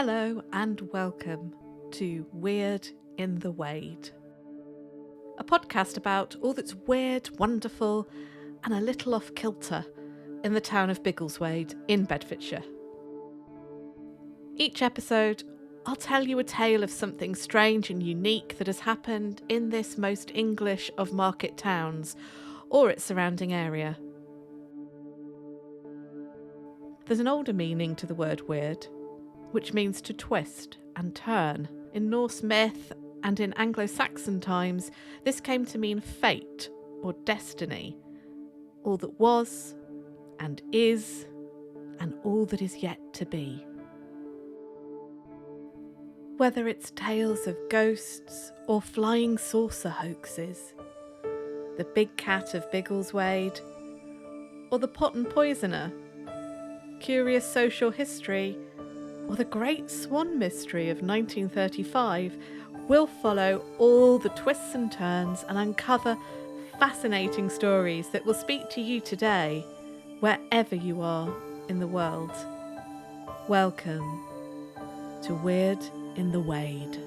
Hello and welcome to Weird in the Wade, a podcast about all that's weird, wonderful and a little off kilter in the town of Biggleswade in Bedfordshire. Each episode, I'll tell you a tale of something strange and unique that has happened in this most English of market towns or its surrounding area. There's an older meaning to the word weird, which means to twist and turn. In Norse myth and in Anglo-Saxon times, this came to mean fate or destiny, all that was and is, and all that is yet to be. Whether it's tales of ghosts or flying saucer hoaxes, the big cat of Biggleswade, or the Potton poisoner, curious social history, or the Great Swan Mystery of 1935, we'll follow all the twists and turns and uncover fascinating stories that will speak to you today, wherever you are in the world. Welcome to Weird in the Wade.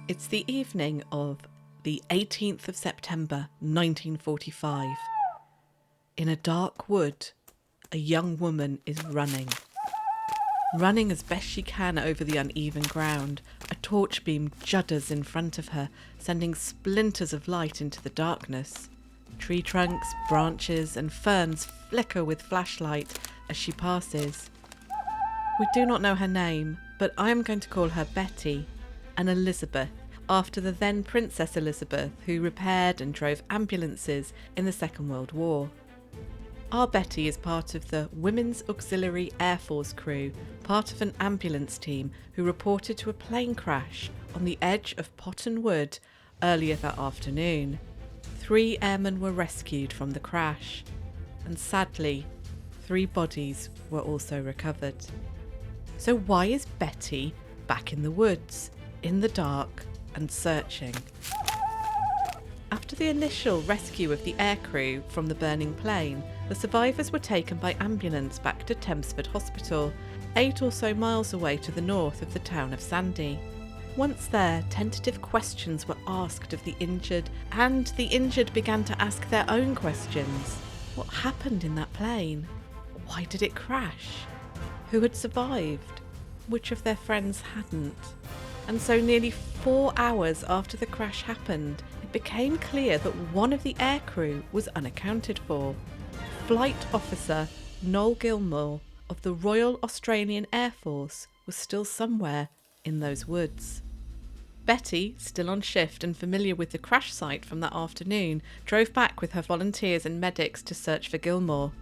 It's the evening of the 18th of September 1945. In a dark wood, a young woman is running as best she can over the uneven ground. A torch beam judders in front of her, sending splinters of light into the darkness. Tree trunks, branches and ferns flicker with flashlight as she passes. We do not know her name, but I am going to call her Betty and Elizabeth, after the then Princess Elizabeth, who repaired and drove ambulances in the Second World War. Our Betty is part of the Women's Auxiliary Air Force crew, part of an ambulance team who reported to a plane crash on the edge of Potton Wood earlier that afternoon. 3 airmen were rescued from the crash, and sadly, 3 bodies were also recovered. So why is Betty back in the woods, in the dark, and searching? After the initial rescue of the aircrew from the burning plane, the survivors were taken by ambulance back to Tempsford Hospital, 8 or so miles away to the north of the town of Sandy. Once there, tentative questions were asked of the injured, and the injured began to ask their own questions. What happened in that plane? Why did it crash? Who had survived? Which of their friends hadn't? And so nearly 4 hours after the crash happened, it became clear that one of the aircrew was unaccounted for. Flight officer Noel Gilmore of the Royal Australian Air Force was still somewhere in those woods. Betty, still on shift and familiar with the crash site from that afternoon, drove back with her volunteers and medics to search for Gilmore.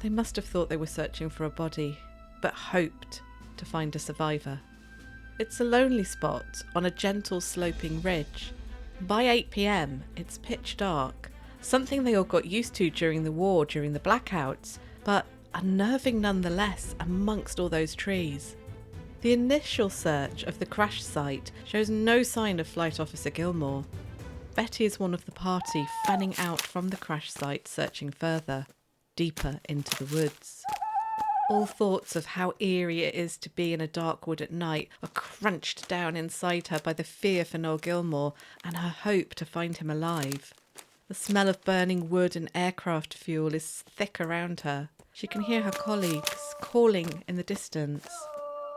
They must have thought they were searching for a body, but hoped to find a survivor. It's a lonely spot on a gentle sloping ridge. By 8 p.m, it's pitch dark, something they all got used to during the war, during the blackouts, but unnerving nonetheless amongst all those trees. The initial search of the crash site shows no sign of Flight Officer Gilmore. Betty is one of the party fanning out from the crash site, searching further, deeper into the woods. All thoughts of how eerie it is to be in a dark wood at night are crunched down inside her by the fear for Noel Gilmore and her hope to find him alive. The smell of burning wood and aircraft fuel is thick around her. She can hear her colleagues calling in the distance.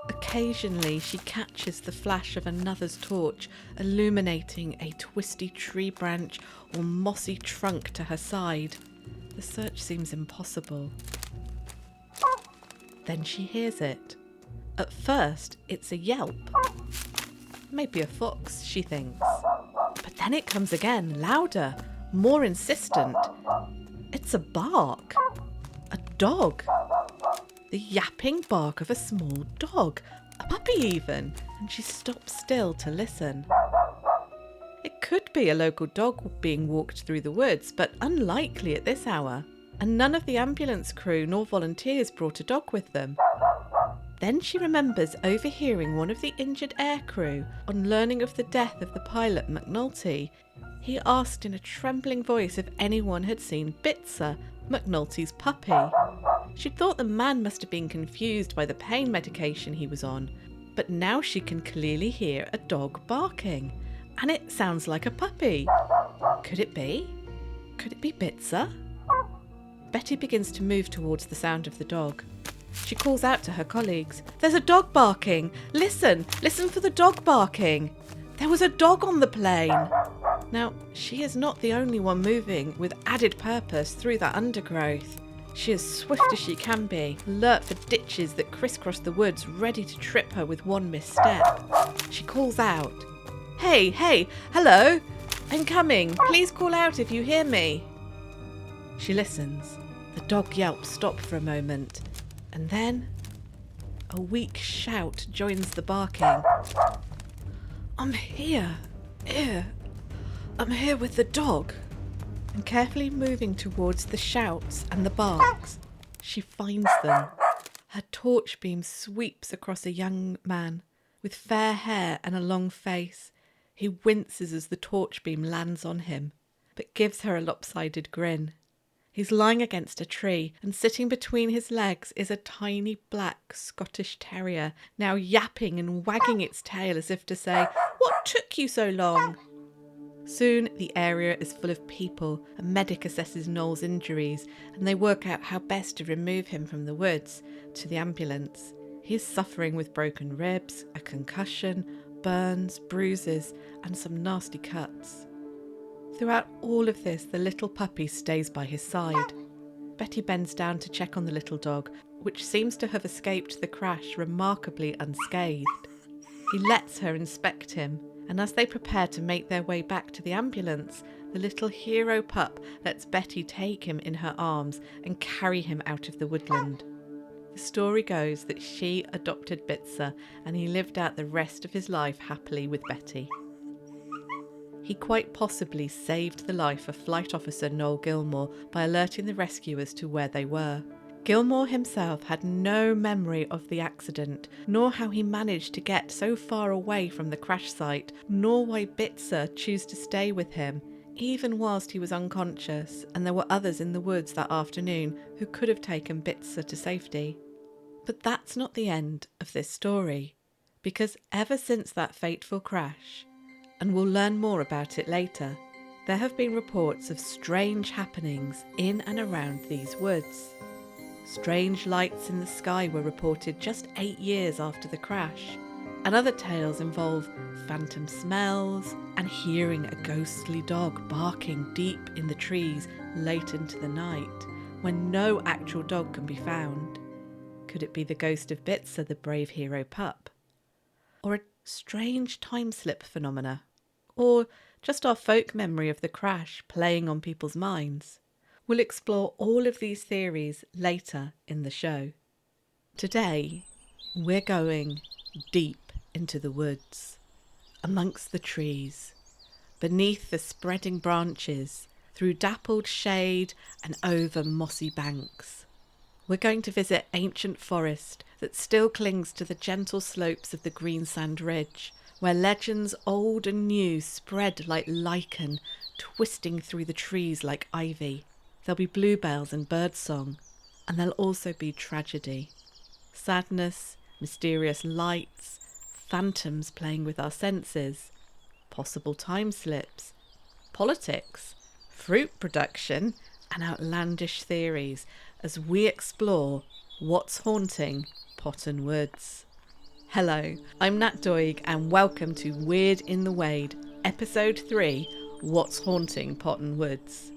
Occasionally she catches the flash of another's torch, illuminating a twisty tree branch or mossy trunk to her side. The search seems impossible. Then she hears it. At first, it's a yelp. Maybe a fox, she thinks. But then it comes again, louder, more insistent. It's a bark. A dog. The yapping bark of a small dog. A puppy even. And she stops still to listen. It could be a local dog being walked through the woods, but unlikely at this hour. and none of the ambulance crew nor volunteers brought a dog with them. Then she remembers overhearing one of the injured aircrew, on learning of the death of the pilot McNulty. He asked in a trembling voice if anyone had seen Bitzer, McNulty's puppy. She'd thought the man must have been confused by the pain medication he was on, but now she can clearly hear a dog barking, and it sounds like a puppy. Could it be? Could it be Bitzer? Betty begins to move towards the sound of the dog. She calls out to her colleagues, "There's a dog barking! Listen for the dog barking! There was a dog on the plane!" Now, she is not the only one moving with added purpose through that undergrowth. She is swift as she can be, alert for ditches that crisscross the woods, ready to trip her with one misstep. She calls out, Hey, hello! I'm coming! Please call out if you hear me!" She listens. The dog yelps stop for a moment, and then a weak shout joins the barking. "I'm here. I'm here with the dog." And carefully moving towards the shouts and the barks, she finds them. Her torch beam sweeps across a young man with fair hair and a long face. He winces as the torch beam lands on him, but gives her a lopsided grin. He's lying against a tree, and sitting between his legs is a tiny black Scottish terrier, now yapping and wagging its tail as if to say, "What took you so long?" Soon the area is full of people. A medic assesses Noel's injuries, and they work out how best to remove him from the woods to the ambulance. He is suffering with broken ribs, a concussion, burns, bruises, and some nasty cuts. Throughout all of this, the little puppy stays by his side. Betty bends down to check on the little dog, which seems to have escaped the crash remarkably unscathed. He lets her inspect him, and as they prepare to make their way back to the ambulance, the little hero pup lets Betty take him in her arms and carry him out of the woodland. The story goes that she adopted Bitzer, and he lived out the rest of his life happily with Betty. He quite possibly saved the life of Flight Officer Noel Gilmore by alerting the rescuers to where they were. Gilmore himself had no memory of the accident, nor how he managed to get so far away from the crash site, nor why Bitzer chose to stay with him, even whilst he was unconscious, and there were others in the woods that afternoon who could have taken Bitzer to safety. But that's not the end of this story, because ever since that fateful crash, and we'll learn more about it later, there have been reports of strange happenings in and around these woods. Strange lights in the sky were reported just 8 years after the crash, and other tales involve phantom smells and hearing a ghostly dog barking deep in the trees late into the night when no actual dog can be found. Could it be the ghost of Bitzer, the brave hero pup? Or a strange time slip phenomena? Or just our folk memory of the crash playing on people's minds? We'll explore all of these theories later in the show. Today, we're going deep into the woods, amongst the trees, beneath the spreading branches, through dappled shade and over mossy banks. We're going to visit ancient forest that still clings to the gentle slopes of the Greensand Ridge, where legends old and new spread like lichen, twisting through the trees like ivy. There'll be bluebells and birdsong, and there'll also be tragedy. Sadness, mysterious lights, phantoms playing with our senses, possible time slips, politics, fruit production, and outlandish theories as we explore what's haunting Potton Woods. Hello, I'm Nat Doig and welcome to Weird in the Wade, Episode 3, What's Haunting Potton Woods.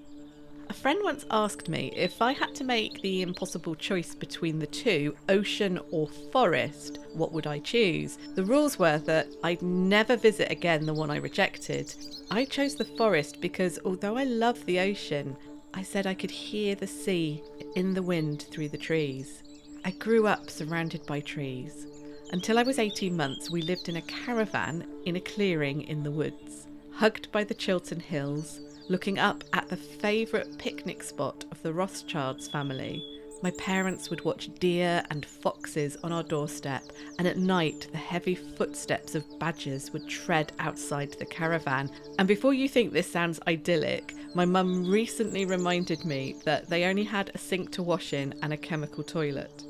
A friend once asked me if I had to make the impossible choice between the two, ocean or forest, what would I choose? The rules were that I'd never visit again the one I rejected. I chose the forest because although I love the ocean, I said I could hear the sea in the wind through the trees. I grew up surrounded by trees. Until I was 18 months, we lived in a caravan in a clearing in the woods, hugged by the Chiltern Hills, looking up at the favourite picnic spot of the Rothschilds family. My parents would watch deer and foxes on our doorstep, and at night the heavy footsteps of badgers would tread outside the caravan. And before you think this sounds idyllic, my mum recently reminded me that they only had a sink to wash in and a chemical toilet.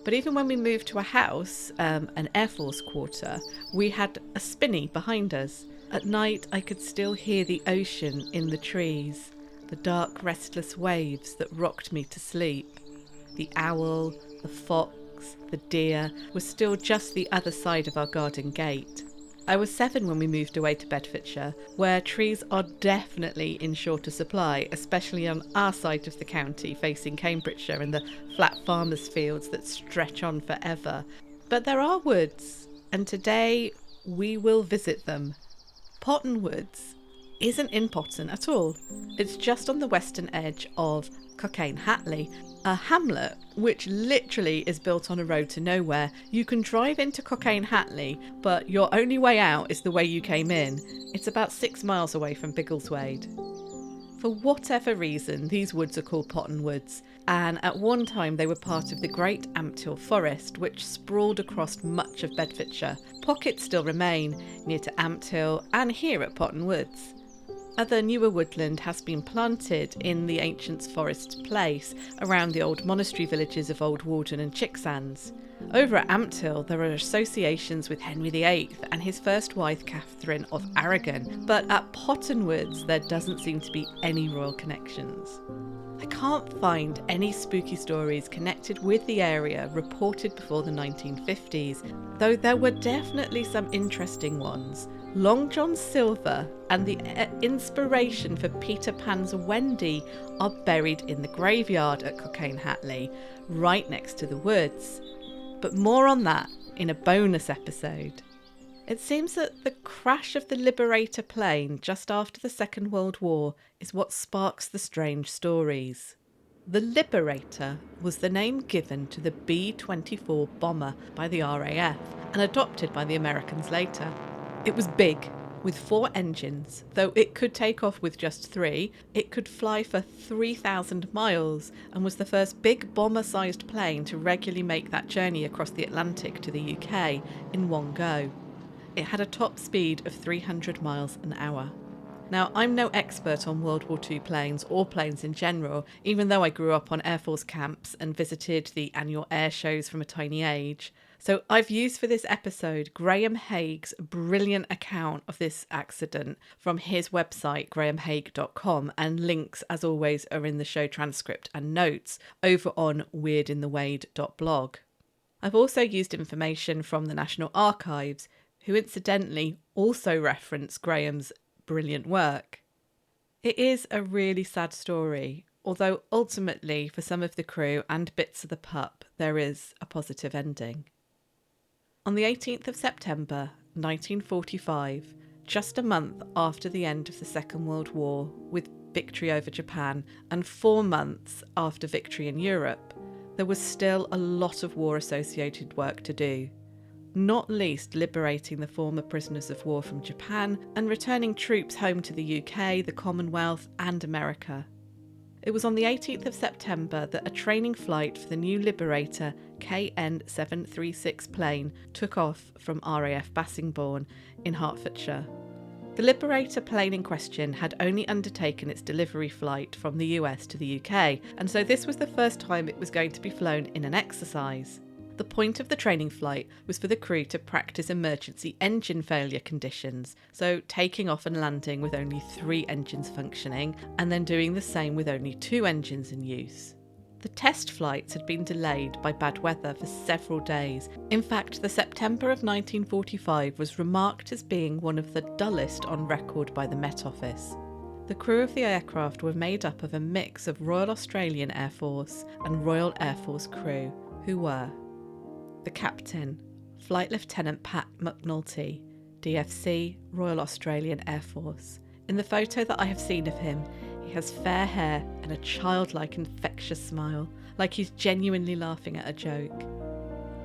But even when we moved to a house, an Air Force quarter, we had a spinney behind us. At night I could still hear the ocean in the trees, the dark restless waves that rocked me to sleep. The owl, the fox, the deer were still just the other side of our garden gate. I was 7 when we moved away to Bedfordshire, where trees are definitely in shorter supply, especially on our side of the county facing Cambridgeshire and the flat farmers' fields that stretch on forever. But there are woods, and today we will visit them. Potton Woods isn't in Potton at all. It's just on the western edge of Cockayne-Hatley, a hamlet which literally is built on a road to nowhere. You can drive into Cockayne-Hatley, but your only way out is the way you came in. It's about 6 miles away from Biggleswade. For whatever reason, these woods are called Potton Woods, and at one time they were part of the Great Ampthill Forest, which sprawled across much of Bedfordshire. Pockets still remain, near to Ampthill and here at Potton Woods. Other newer woodland has been planted in the ancient forest place around the old monastery villages of Old Warden and Chicksands. Over at Ampthill there are associations with Henry VIII and his first wife Catherine of Aragon, but at Potton Woods there doesn't seem to be any royal connections. I can't find any spooky stories connected with the area reported before the 1950s, though there were definitely some interesting ones. Long John Silver and the inspiration for Peter Pan's Wendy are buried in the graveyard at Cockayne-Hatley, right next to the woods. But more on that in a bonus episode. It seems that the crash of the Liberator plane just after the Second World War is what sparks the strange stories. The Liberator was the name given to the B-24 bomber by the RAF and adopted by the Americans later. It was big, with 4 engines. Though it could take off with just 3, it could fly for 3,000 miles and was the first big bomber-sized plane to regularly make that journey across the Atlantic to the UK in one go. It had a top speed of 300 miles an hour. Now, I'm no expert on World War II planes or planes in general, even though I grew up on Air Force camps and visited the annual air shows from a tiny age. So I've used for this episode Graham Haig's brilliant account of this accident from his website grahamhaig.com, and links as always are in the show transcript and notes over on weirdinthewade.blog. I've also used information from the National Archives, who incidentally also reference Graham's brilliant work. It is a really sad story, although ultimately for some of the crew and bits of the pup there is a positive ending. On the 18th of September 1945, just a month after the end of the Second World War with victory over Japan and 4 months after victory in Europe, there was still a lot of war-associated work to do, not least liberating the former prisoners of war from Japan and returning troops home to the UK, the Commonwealth and America. It was on the 18th of September that a training flight for the new Liberator KN-736 plane took off from RAF Bassingbourn in Hertfordshire. The Liberator plane in question had only undertaken its delivery flight from the US to the UK, and so this was the first time it was going to be flown in an exercise. The point of the training flight was for the crew to practice emergency engine failure conditions, so taking off and landing with only 3 engines functioning, and then doing the same with only 2 engines in use. The test flights had been delayed by bad weather for several days. In fact, the September of 1945 was remarked as being one of the dullest on record by the Met Office. The crew of the aircraft were made up of a mix of Royal Australian Air Force and Royal Air Force crew, who were the captain, Flight Lieutenant Pat McNulty, DFC, Royal Australian Air Force. In the photo that I have seen of him, he has fair hair and a childlike infectious smile, like he's genuinely laughing at a joke.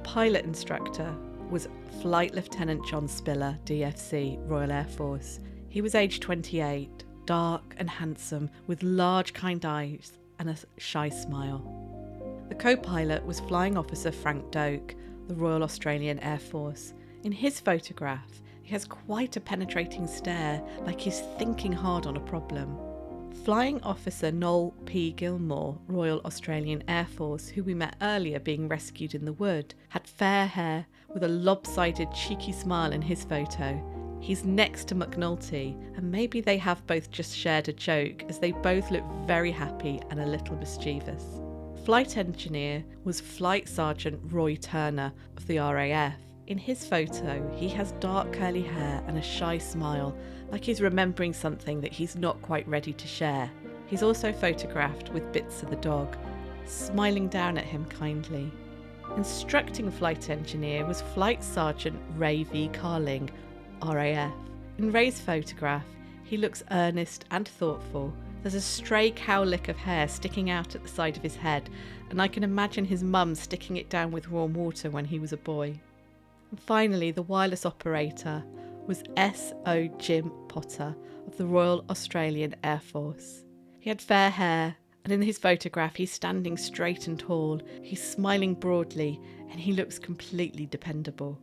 Pilot instructor was Flight Lieutenant John Spiller, DFC, Royal Air Force. He was aged 28. dark and handsome, with large kind eyes and a shy smile. The co-pilot was Flying Officer Frank Doig, the Royal Australian Air Force. In his photograph, he has quite a penetrating stare, like he's thinking hard on a problem. Flying Officer Noel P. Gilmore, Royal Australian Air Force, who we met earlier being rescued in the wood, had fair hair with a lopsided cheeky smile in his photo. He's next to McNulty, and maybe they have both just shared a joke, as they both look very happy and a little mischievous. Flight engineer was Flight Sergeant Roy Turner of the RAF. In his photo, he has dark curly hair and a shy smile, like he's remembering something that he's not quite ready to share. He's also photographed with Bits of the dog, smiling down at him kindly. Instructing flight engineer was Flight Sergeant Ray V. Carling, RAF. In Ray's photograph, he looks earnest and thoughtful. There's a stray cowlick of hair sticking out at the side of his head, and I can imagine his mum sticking it down with warm water when he was a boy. And finally, the wireless operator was S.O. Jim Potter of the Royal Australian Air Force. He had fair hair, and in his photograph he's standing straight and tall, he's smiling broadly, and he looks completely dependable.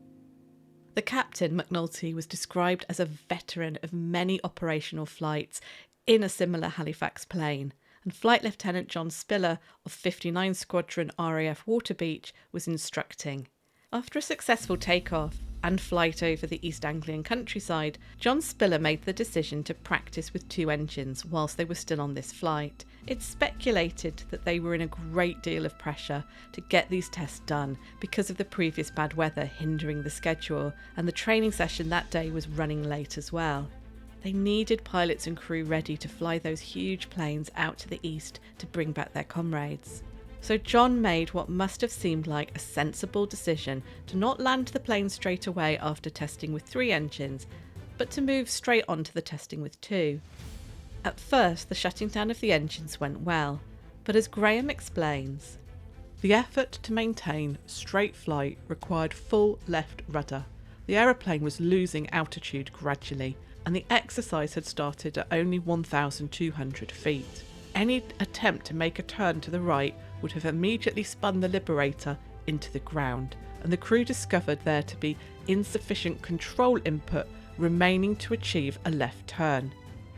The captain, McNulty, was described as a veteran of many operational flights in a similar Halifax plane, and Flight Lieutenant John Spiller of 59 Squadron RAF Waterbeach was instructing. After a successful takeoff and flight over the East Anglian countryside, John Spiller made the decision to practice with 2 engines whilst they were still on this flight. It's speculated that they were in a great deal of pressure to get these tests done because of the previous bad weather hindering the schedule, and the training session that day was running late as well. They needed pilots and crew ready to fly those huge planes out to the east to bring back their comrades. So John made what must have seemed like a sensible decision to not land the plane straight away after testing with 3 engines, but to move straight on to the testing with 2. At first, the shutting down of the engines went well, but as Graham explains, the effort to maintain straight flight required full left rudder. The aeroplane was losing altitude gradually, and the exercise had started at only 1,200 feet. Any attempt to make a turn to the right would have immediately spun the Liberator into the ground, and the crew discovered there to be insufficient control input remaining to achieve a left turn.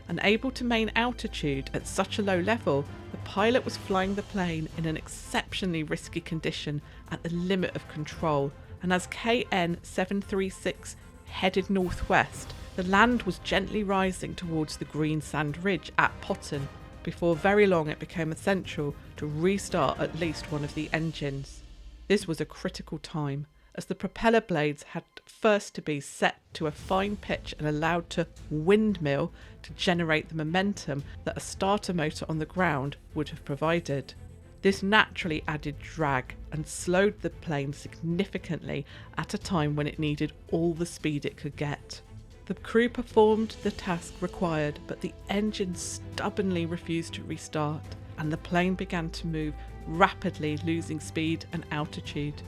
Unable to maintain altitude at such a low level, the pilot was flying the plane in an exceptionally risky condition at the limit of control, and as KN 736 headed northwest, the land was gently rising towards the green sand ridge at Potton. Before very long it became essential to restart at least one of the engines. This was a critical time, as the propeller blades had first to be set to a fine pitch and allowed to windmill to generate the momentum that a starter motor on the ground would have provided. This naturally added drag and slowed the plane significantly at a time when it needed all the speed it could get. The crew performed the task required, but the engine stubbornly refused to restart, and the plane began to move rapidly, losing speed and altitude.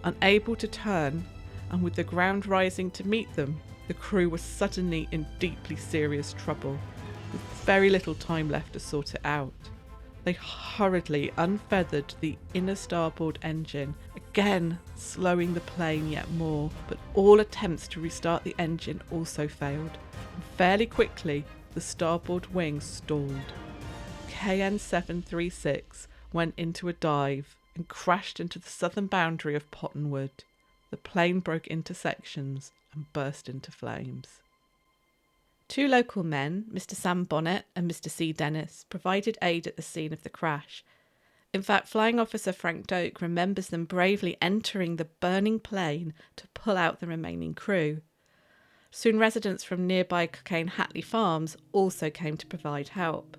Unable to turn, and with the ground rising to meet them, the crew was suddenly in deeply serious trouble, with very little time left to sort it out. They hurriedly unfeathered the inner starboard engine, again slowing the plane yet more, but all attempts to restart the engine also failed, and fairly quickly the starboard wing stalled. KN 736 went into a dive and crashed into the southern boundary of Potton Wood. The plane broke into sections and burst into flames. 2 local men, Mr. Sam Bonnet and Mr. C. Dennis, provided aid at the scene of the crash. In fact, Flying Officer Frank Doig remembers them bravely entering the burning plane to pull out the remaining crew. Soon residents from nearby Cockayne Hatley Farms also came to provide help.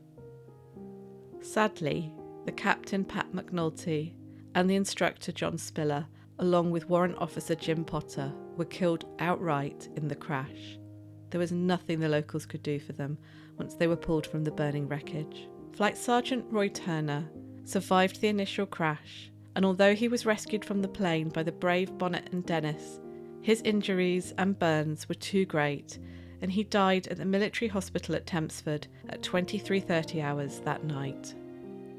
Sadly, the captain Pat McNulty and the instructor John Spiller, along with Warrant Officer Jim Potter, were killed outright in the crash. There was nothing the locals could do for them once they were pulled from the burning wreckage. Flight Sergeant Roy Turner survived the initial crash, and although he was rescued from the plane by the brave Bonnet and Dennis, his injuries and burns were too great, and he died at the military hospital at Tempsford at 23:30 hours that night.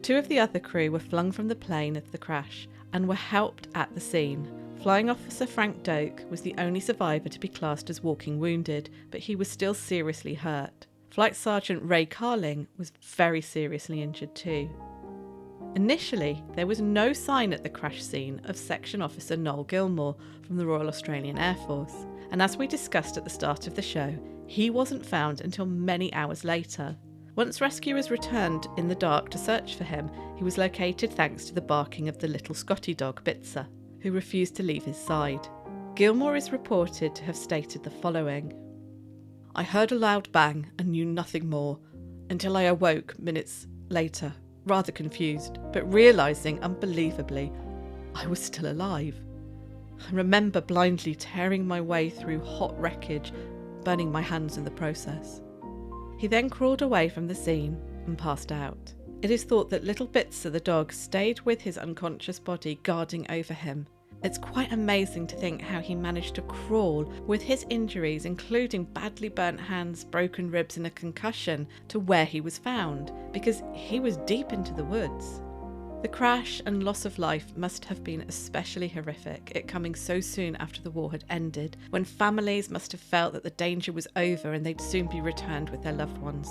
2 of the other crew were flung from the plane of the crash and were helped at the scene. Flying Officer Frank Doig was the only survivor to be classed as walking wounded, but he was still seriously hurt. Flight Sergeant Ray Carling was very seriously injured too. Initially, there was no sign at the crash scene of Section Officer Noel Gilmore from the Royal Australian Air Force, and as we discussed at the start of the show, he wasn't found until many hours later. Once rescuers returned in the dark to search for him, he was located thanks to the barking of the little Scotty dog Bitzer, who refused to leave his side. Gilmore is reported to have stated the following: "I heard a loud bang and knew nothing more, until I awoke minutes later, rather confused, but realising unbelievably I was still alive. I remember blindly tearing my way through hot wreckage, burning my hands in the process." He then crawled away from the scene and passed out. It is thought that little Bitzer the dog stayed with his unconscious body, guarding over him. It's quite amazing to think how he managed to crawl with his injuries, including badly burnt hands, broken ribs and a concussion, to where he was found, because he was deep into the woods. The crash and loss of life must have been especially horrific, it coming so soon after the war had ended, when families must have felt that the danger was over and they'd soon be returned with their loved ones.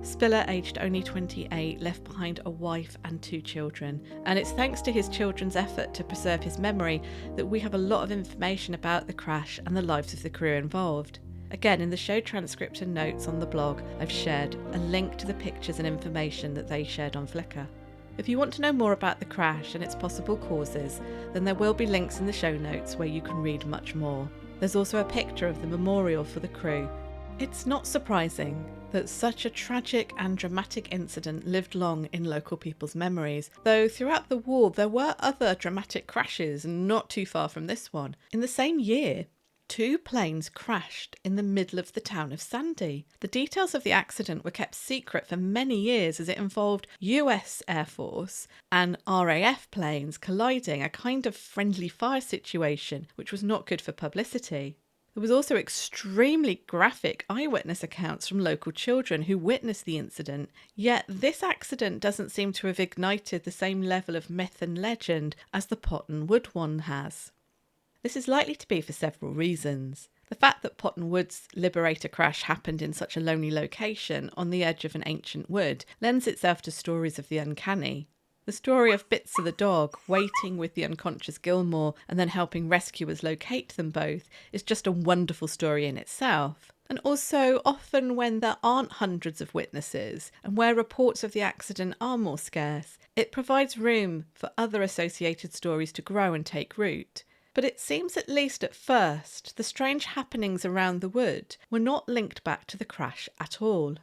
Spiller, aged only 28, left behind a wife and 2 children, and it's thanks to his children's effort to preserve his memory that we have a lot of information about the crash and the lives of the crew involved. Again, in the show transcript and notes on the blog, I've shared a link to the pictures and information that they shared on Flickr. If you want to know more about the crash and its possible causes, then there will be links in the show notes where you can read much more. There's also a picture of the memorial for the crew. It's not surprising that such a tragic and dramatic incident lived long in local people's memories, though throughout the war there were other dramatic crashes not too far from this one. In the same year, 2 planes crashed in the middle of the town of Sandy. The details of the accident were kept secret for many years as it involved US Air Force and RAF planes colliding, a kind of friendly fire situation, which was not good for publicity. There was also extremely graphic eyewitness accounts from local children who witnessed the incident, yet this accident doesn't seem to have ignited the same level of myth and legend as the Potton Wood one has. This is likely to be for several reasons. The fact that Potton Wood's Liberator crash happened in such a lonely location on the edge of an ancient wood lends itself to stories of the uncanny. The story of Bitzer the dog waiting with the unconscious Gilmore and then helping rescuers locate them both is just a wonderful story in itself. And also, often when there aren't hundreds of witnesses and where reports of the accident are more scarce, it provides room for other associated stories to grow and take root. But it seems, at least at first, the strange happenings around the wood were not linked back to the crash at all.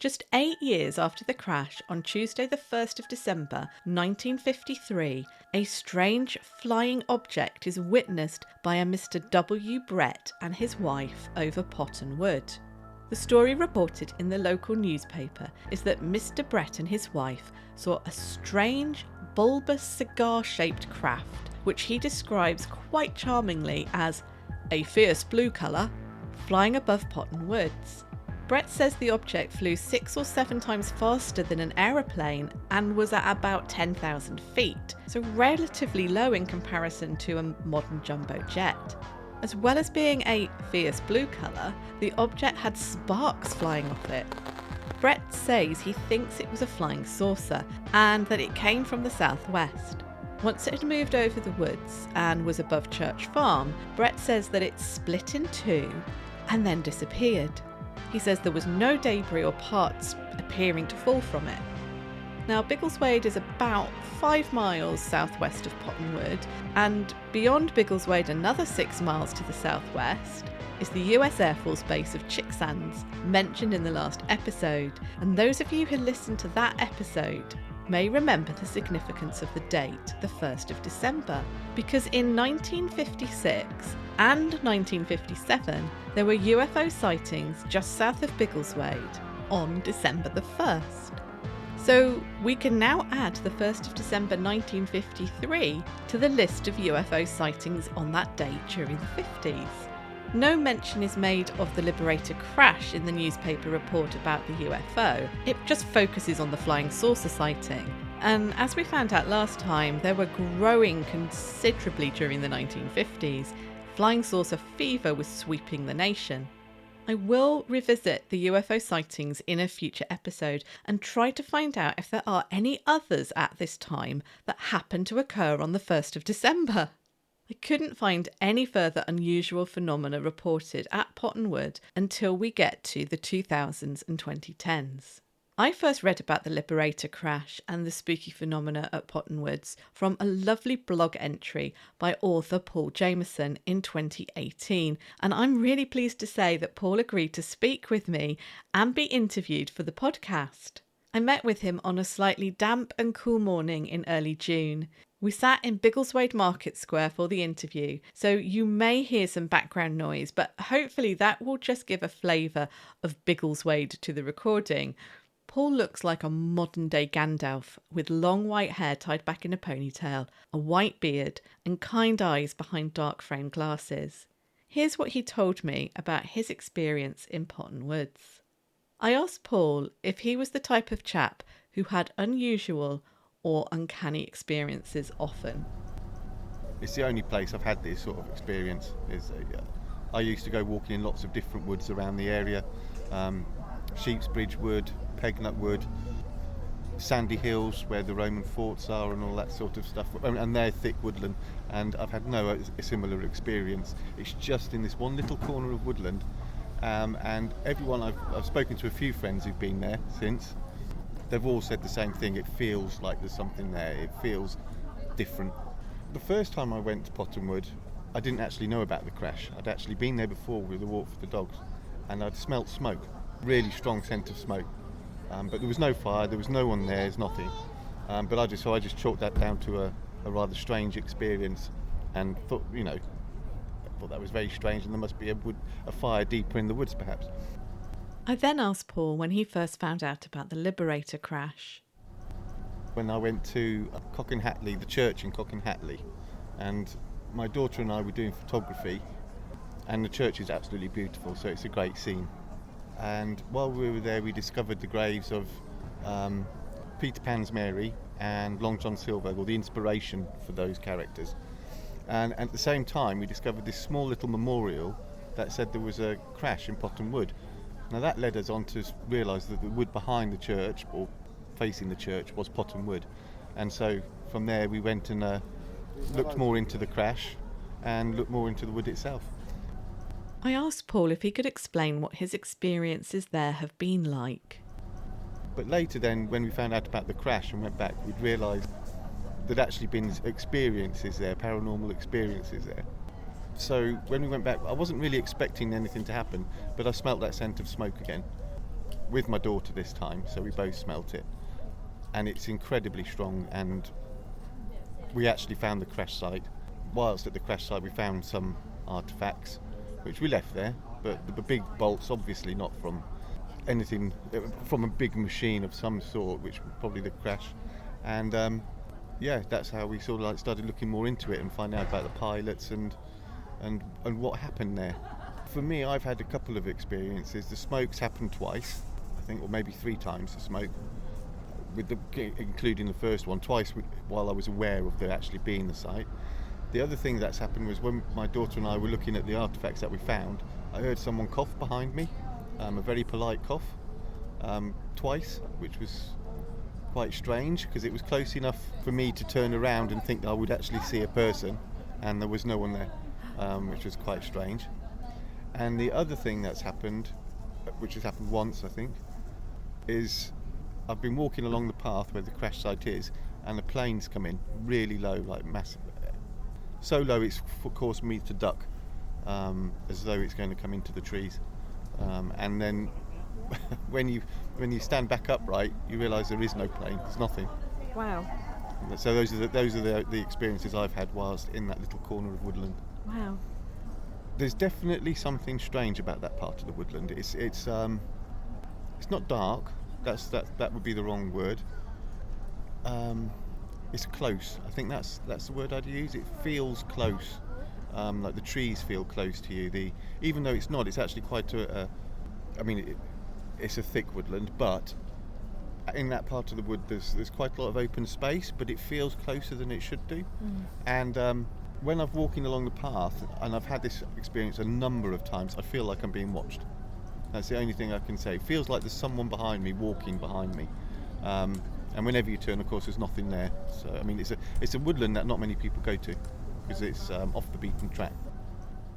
Just 8 years after the crash, on Tuesday the 1st of December 1953, a strange flying object is witnessed by a Mr. W. Brett and his wife over Potton Wood. The story reported in the local newspaper is that Mr. Brett and his wife saw a strange, bulbous cigar-shaped craft, which he describes quite charmingly as a fierce blue colour, flying above Potton Woods. Brett says the object flew 6 or 7 times faster than an aeroplane and was at about 10,000 feet, so relatively low in comparison to a modern jumbo jet. As well as being a fierce blue colour, the object had sparks flying off it. Brett says he thinks it was a flying saucer and that it came from the southwest. Once it had moved over the woods and was above Church Farm, Brett says that it split in 2 and then disappeared. He says there was no debris or parts appearing to fall from it. Now, Biggleswade is about 5 miles southwest of Potton Wood, and beyond Biggleswade another 6 miles to the southwest is the US Air Force base of Chicksands, mentioned in the last episode, and those of you who listened to that episode may remember the significance of the date, the 1st of December, because in 1956 and 1957 there were UFO sightings just south of Biggleswade on December the 1st. So we can now add the 1st of December 1953 to the list of UFO sightings on that date during the 50s. No mention is made of the Liberator crash in the newspaper report about the UFO. It just focuses on the flying saucer sighting. And as we found out last time, they were growing considerably during the 1950s. Flying saucer fever was sweeping the nation. I will revisit the UFO sightings in a future episode and try to find out if there are any others at this time that happen to occur on the 1st of December. I couldn't find any further unusual phenomena reported at Potton Wood until we get to the 2000s and 2010s. I first read about the Liberator crash and the spooky phenomena at Potton Woods from a lovely blog entry by author Paul Jameson in 2018, and I'm really pleased to say that Paul agreed to speak with me and be interviewed for the podcast. I met with him on a slightly damp and cool morning in early June. We sat in Biggleswade Market Square for the interview, so you may hear some background noise, but hopefully that will just give a flavour of Biggleswade to the recording. Paul looks like a modern-day Gandalf, with long white hair tied back in a ponytail, a white beard, and kind eyes behind dark-framed glasses. Here's what he told me about his experience in Potton Woods. I asked Paul if he was the type of chap who had unusual or uncanny experiences often. It's the only place I've had this sort of experience. I used to go walking in lots of different woods around the area. Sheepsbridge Wood, Pegnut Wood, Sandy Hills where the Roman forts are and all that sort of stuff, and they're thick woodland, and I've had no similar experience. It's just in this one little corner of woodland, and everyone I've spoken to, a few friends who've been there since, they've all said the same thing. It feels like there's something there, it feels different. The first time I went to Potton Wood, I didn't actually know about the crash. I'd actually been there before with a walk for the dogs, and I'd smelt smoke. Really strong scent of smoke, but there was no fire, there was no one there, there's nothing. But I just chalked that down to a rather strange experience, and thought that was very strange, and there must be a fire deeper in the woods, perhaps. I then asked Paul when he first found out about the Liberator crash. When I went to Cockenhatley, the church in Cockenhatley, and my daughter and I were doing photography, and the church is absolutely beautiful, so it's a great scene. And while we were there, we discovered the graves of Peter Pan's Mary and Long John Silver, or the inspiration for those characters. And at the same time, we discovered this small little memorial that said there was a crash in Potton Wood. Now that led us on to realise that the wood behind the church, or facing the church, was Potton Wood. And so from there we went and looked more into the crash and looked more into the wood itself. I asked Paul if he could explain what his experiences there have been like. But later then, when we found out about the crash and went back, we'd realised there'd actually been experiences there, paranormal experiences there. So when we went back, I wasn't really expecting anything to happen, but I smelt that scent of smoke again, with my daughter this time, so we both smelt it. And it's incredibly strong, and we actually found the crash site. Whilst at the crash site, we found some artefacts, which we left there, but the big bolts, obviously not from anything, from a big machine of some sort, which was probably the crash. And that's how we sort of started looking more into it and finding out about the pilots and what happened there. For me, I've had a couple of experiences. The smoke's happened twice, I think, or maybe 3 times, the smoke, including the first one, twice while I was aware of there actually being the site. The other thing that's happened was when my daughter and I were looking at the artefacts that we found, I heard someone cough behind me, a very polite cough, twice, which was quite strange because it was close enough for me to turn around and think that I would actually see a person, and there was no one there, which was quite strange. And the other thing that's happened, which has happened once I think, is I've been walking along the path where the crash site is, and the plane's come in really low, like massive. So low it's caused me to duck, as though it's going to come into the trees. And then when you stand back upright, you realise there is no plane. There's nothing. Wow. So those are the experiences I've had whilst in that little corner of woodland. Wow. There's definitely something strange about that part of the woodland. It's not dark. That would be the wrong word. It's close. I think that's the word I'd use. It feels close. Like the trees feel close to you. Even though it's not, it's actually quite it's a thick woodland, but in that part of the wood there's quite a lot of open space, but it feels closer than it should do. And when I'm walking along the path, and I've had this experience a number of times, I feel like I'm being watched. That's the only thing I can say. It feels like there's someone behind me, walking behind me. And whenever you turn, of course, there's nothing there. So I mean, it's a woodland that not many people go to, because it's off the beaten track.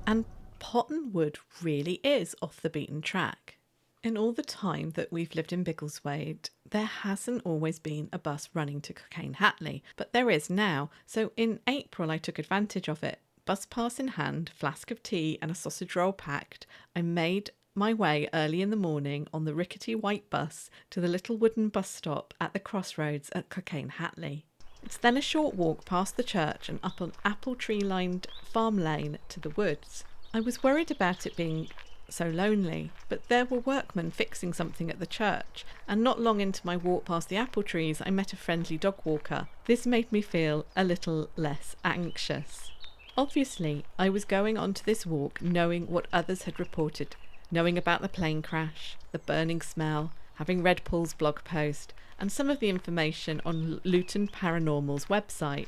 And Potton Wood really is off the beaten track. In all the time that we've lived in Biggleswade, there hasn't always been a bus running to Cockayne Hatley, but there is now. So in April, I took advantage of it. Bus pass in hand, flask of tea and a sausage roll packed, I made my way early in the morning on the rickety white bus to the little wooden bus stop at the crossroads at Cockayne Hatley. It's then a short walk past the church and up an apple tree-lined farm lane to the woods. I was worried about it being so lonely, but there were workmen fixing something at the church, and not long into my walk past the apple trees I met a friendly dog walker. This made me feel a little less anxious. Obviously, I was going onto this walk knowing what others had reported, knowing about the plane crash, the burning smell, having read Paul's blog post, and some of the information on Luton Paranormal's website.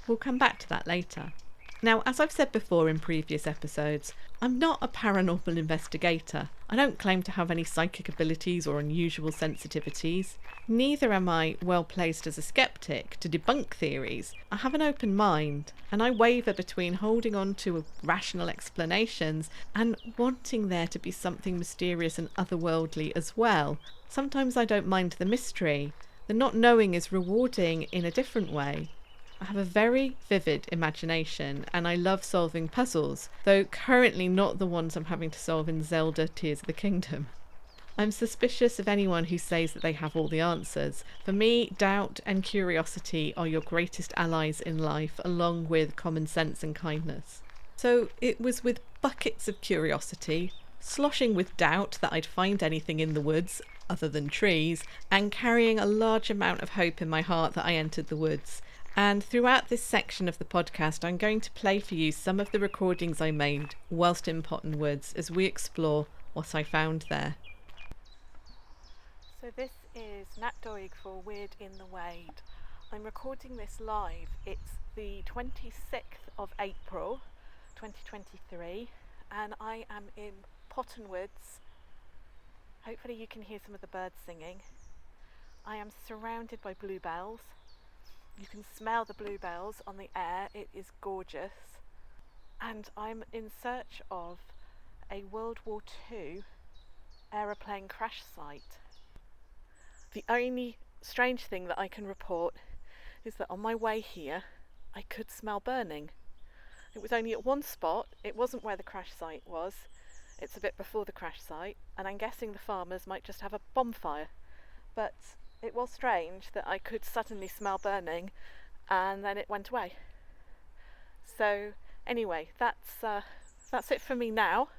We'll come back to that later. Now, as I've said before in previous episodes, I'm not a paranormal investigator. I don't claim to have any psychic abilities or unusual sensitivities. Neither am I well placed as a skeptic to debunk theories. I have an open mind, and I waver between holding on to rational explanations and wanting there to be something mysterious and otherworldly as well. Sometimes I don't mind the mystery. The not knowing is rewarding in a different way. I have a very vivid imagination and I love solving puzzles, though currently not the ones I'm having to solve in Zelda Tears of the Kingdom. I'm suspicious of anyone who says that they have all the answers. For me, doubt and curiosity are your greatest allies in life, along with common sense and kindness. So it was with buckets of curiosity, sloshing with doubt that I'd find anything in the woods other than trees, and carrying a large amount of hope in my heart that I entered the woods. And throughout this section of the podcast, I'm going to play for you some of the recordings I made whilst in Potton Woods as we explore what I found there. So this is Nat Doig for Weird in the Wade. I'm recording this live. It's the 26th of April 2023 and I am in Potton Woods. Hopefully you can hear some of the birds singing. I am surrounded by bluebells. You can smell the bluebells on the air. It is gorgeous. And I'm in search of a World War II aeroplane crash site. The only strange thing that I can report is that on my way here, I could smell burning. It was only at one spot. It wasn't where the crash site was. It's a bit before the crash site, and I'm guessing the farmers might just have a bonfire. But it was strange that I could suddenly smell burning and then it went away. So anyway, that's it for me now,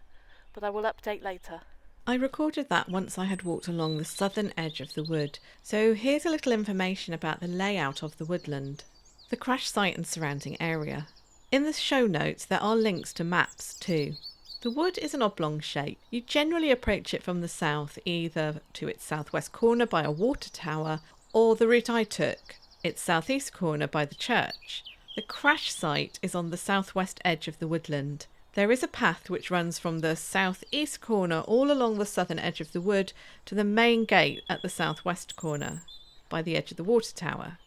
but I will update later. I recorded that once I had walked along the southern edge of the wood, so here's a little information about the layout of the woodland, the crash site and surrounding area. In the show notes there are links to maps too. The wood is an oblong shape. You generally approach it from the south, either to its southwest corner by a water tower, or the route I took, its southeast corner by the church. The crash site is on the southwest edge of the woodland. There is a path which runs from the southeast corner all along the southern edge of the wood to the main gate at the southwest corner, by the edge of the water tower.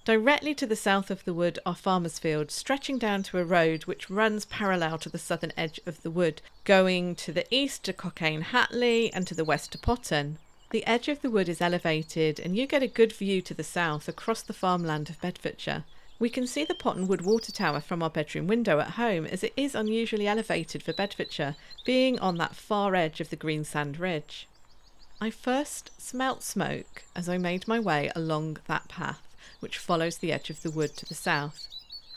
Directly to the south of the wood are farmers' fields, stretching down to a road which runs parallel to the southern edge of the wood, going to the east to Cockayne Hatley and to the west to Potton. The edge of the wood is elevated and you get a good view to the south across the farmland of Bedfordshire. We can see the Potton Wood water tower from our bedroom window at home, as it is unusually elevated for Bedfordshire, being on that far edge of the Greensand Ridge. I first smelt smoke as I made my way along that path, which follows the edge of the wood to the south.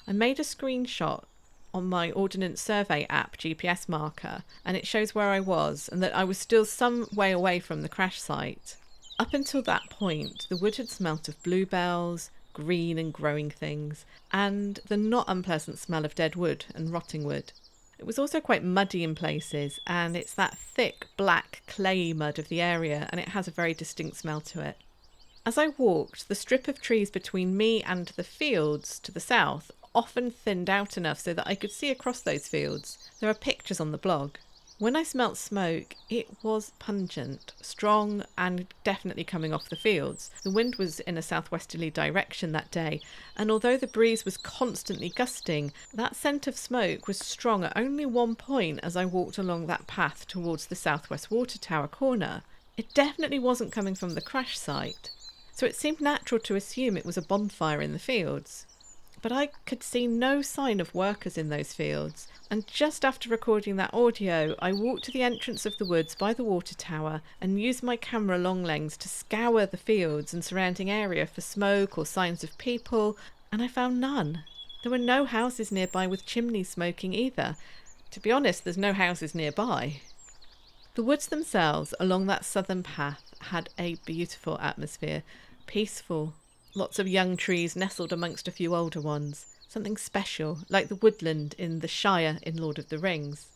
I made a screenshot on my Ordnance Survey app GPS marker, and it shows where I was and that I was still some way away from the crash site. Up until that point, the wood had smelt of bluebells, green and growing things, and the not unpleasant smell of dead wood and rotting wood. It was also quite muddy in places, and it's that thick black clay mud of the area, and it has a very distinct smell to it. As I walked, the strip of trees between me and the fields to the south often thinned out enough so that I could see across those fields. There are pictures on the blog. When I smelt smoke, it was pungent, strong, and definitely coming off the fields. The wind was in a southwesterly direction that day, and although the breeze was constantly gusting, that scent of smoke was strong at only one point as I walked along that path towards the southwest water tower corner. It definitely wasn't coming from the crash site, so it seemed natural to assume it was a bonfire in the fields. But I could see no sign of workers in those fields, and just after recording that audio, I walked to the entrance of the woods by the water tower and used my camera long lens to scour the fields and surrounding area for smoke or signs of people, and I found none. There were no houses nearby with chimneys smoking either. To be honest, there's no houses nearby. The woods themselves along that southern path had a beautiful atmosphere, peaceful. Lots of young trees nestled amongst a few older ones. Something special, like the woodland in the Shire in Lord of the Rings.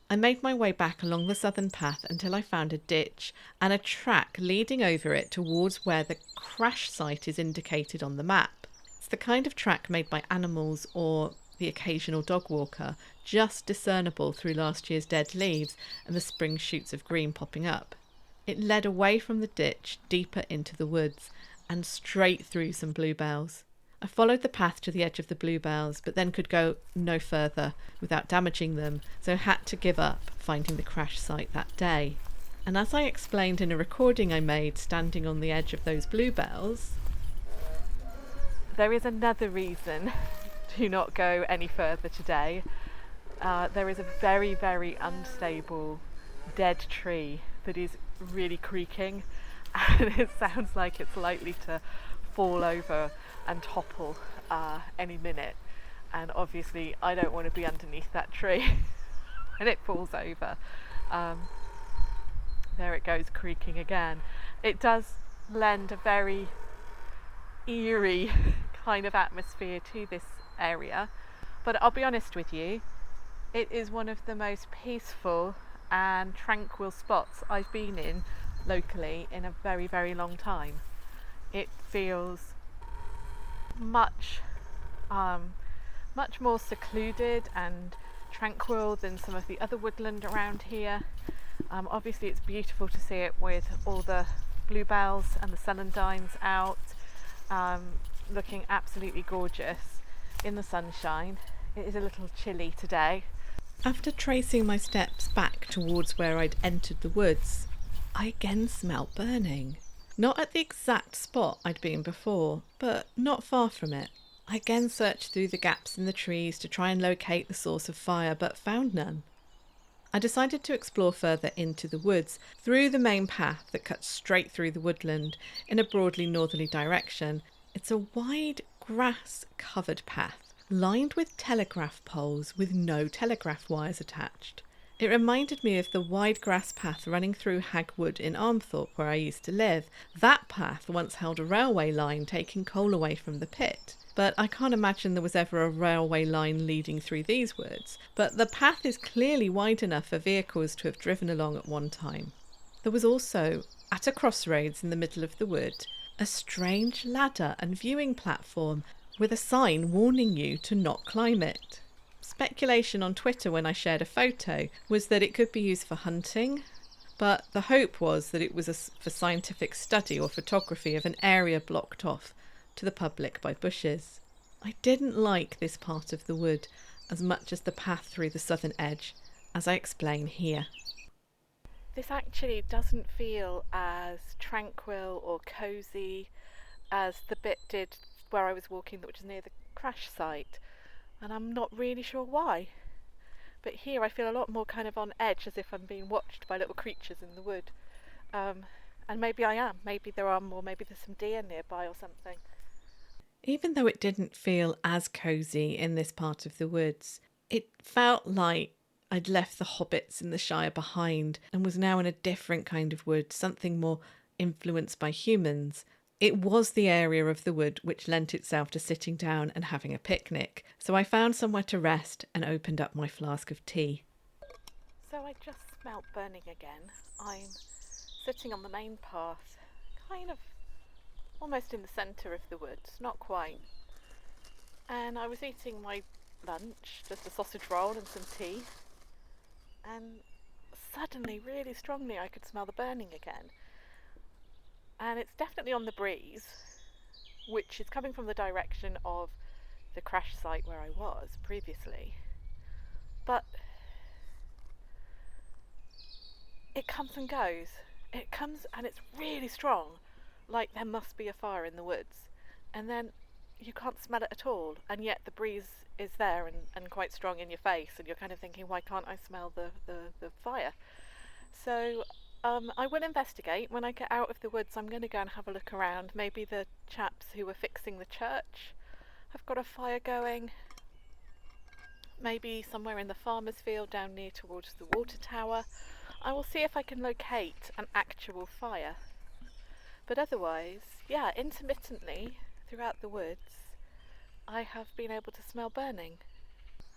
I made my way back along the southern path until I found a ditch and a track leading over it towards where the crash site is indicated on the map. It's the kind of track made by animals or the occasional dog walker, just discernible through last year's dead leaves and the spring shoots of green popping up. It led away from the ditch, deeper into the woods, and straight through some bluebells. I followed the path to the edge of the bluebells, but then could go no further without damaging them, so had to give up finding the crash site that day. And as I explained in a recording I made standing on the edge of those bluebells, there is another reason to not go any further today. There is a very, very unstable dead tree that is really creaking, and it sounds like it's likely to fall over and topple any minute, and obviously I don't want to be underneath that tree when it falls over. There it goes, creaking again. It does lend a very eerie kind of atmosphere to this area, but I'll be honest with you, it is one of the most peaceful and tranquil spots I've been in locally in a very, very long time. It feels much more secluded and tranquil than some of the other woodland around here. Obviously it's beautiful to see it with all the bluebells and the celandines out, looking absolutely gorgeous in the sunshine. It is a little chilly today. After tracing my steps back towards where I'd entered the woods, I again smelt burning. Not at the exact spot I'd been before, but not far from it. I again searched through the gaps in the trees to try and locate the source of fire, but found none. I decided to explore further into the woods, through the main path that cuts straight through the woodland in a broadly northerly direction. It's a wide grass-covered path, lined with telegraph poles with no telegraph wires attached. It reminded me of the wide grass path running through Hag Wood in Armthorpe, where I used to live. That path once held a railway line taking coal away from the pit, but I can't imagine there was ever a railway line leading through these woods. But the path is clearly wide enough for vehicles to have driven along at one time. There was also, at a crossroads in the middle of the wood, a strange ladder and viewing platform with a sign warning you to not climb it. Speculation on Twitter when I shared a photo was that it could be used for hunting, but the hope was that it was for scientific study or photography of an area blocked off to the public by bushes. I didn't like this part of the wood as much as the path through the southern edge, as I explain here. This actually doesn't feel as tranquil or cosy as the bit did where I was walking, which is near the crash site, and I'm not really sure why. But here I feel a lot more kind of on edge, as if I'm being watched by little creatures in the wood. And maybe I am. Maybe there are more. Maybe there's some deer nearby or something. Even though it didn't feel as cosy in this part of the woods, it felt like I'd left the hobbits in the Shire behind and was now in a different kind of wood, something more influenced by humans. It was the area of the wood which lent itself to sitting down and having a picnic, so I found somewhere to rest and opened up my flask of tea. So I just smelt burning again. I'm sitting on the main path, kind of almost in the centre of the woods, not quite. And I was eating my lunch, just a sausage roll and some tea, and suddenly, really strongly, I could smell the burning again. And it's definitely on the breeze, which is coming from the direction of the crash site where I was previously. But it comes and goes. It comes and it's really strong, like there must be a fire in the woods. And then you can't smell it at all, and yet the breeze is there and quite strong in your face, and you're kind of thinking, why can't I smell the fire? So I will investigate. When I get out of the woods, I'm going to go and have a look around. Maybe the chaps who were fixing the church have got a fire going. Maybe somewhere in the farmer's field down near towards the water tower. I will see if I can locate an actual fire. But otherwise, yeah, intermittently throughout the woods, I have been able to smell burning.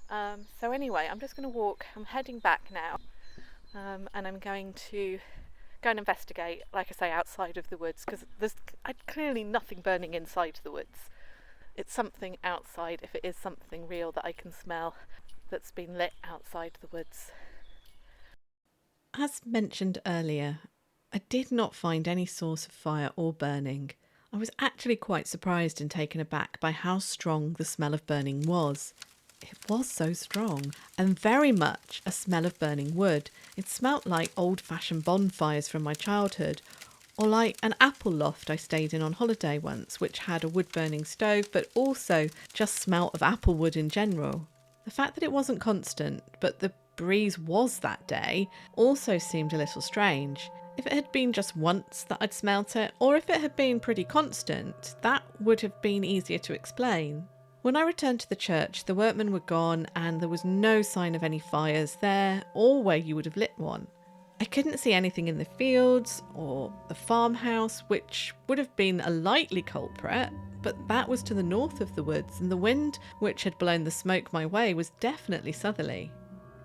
So anyway, I'm just going to walk. I'm heading back now. And I'm going to go and investigate, like I say, outside of the woods, because there's clearly nothing burning inside the woods. It's something outside, if it is something real that I can smell, that's been lit outside the woods. As mentioned earlier, I did not find any source of fire or burning. I was actually quite surprised and taken aback by how strong the smell of burning was. It was so strong, and very much a smell of burning wood. It smelt like old-fashioned bonfires from my childhood, or like an apple loft I stayed in on holiday once, which had a wood-burning stove, but also just smelt of apple wood in general. The fact that it wasn't constant, but the breeze was that day, also seemed a little strange. If it had been just once that I'd smelt it, or if it had been pretty constant, that would have been easier to explain. When I returned to the church, the workmen were gone and there was no sign of any fires there or where you would have lit one. I couldn't see anything in the fields or the farmhouse, which would have been a likely culprit, but that was to the north of the woods, and the wind which had blown the smoke my way was definitely southerly.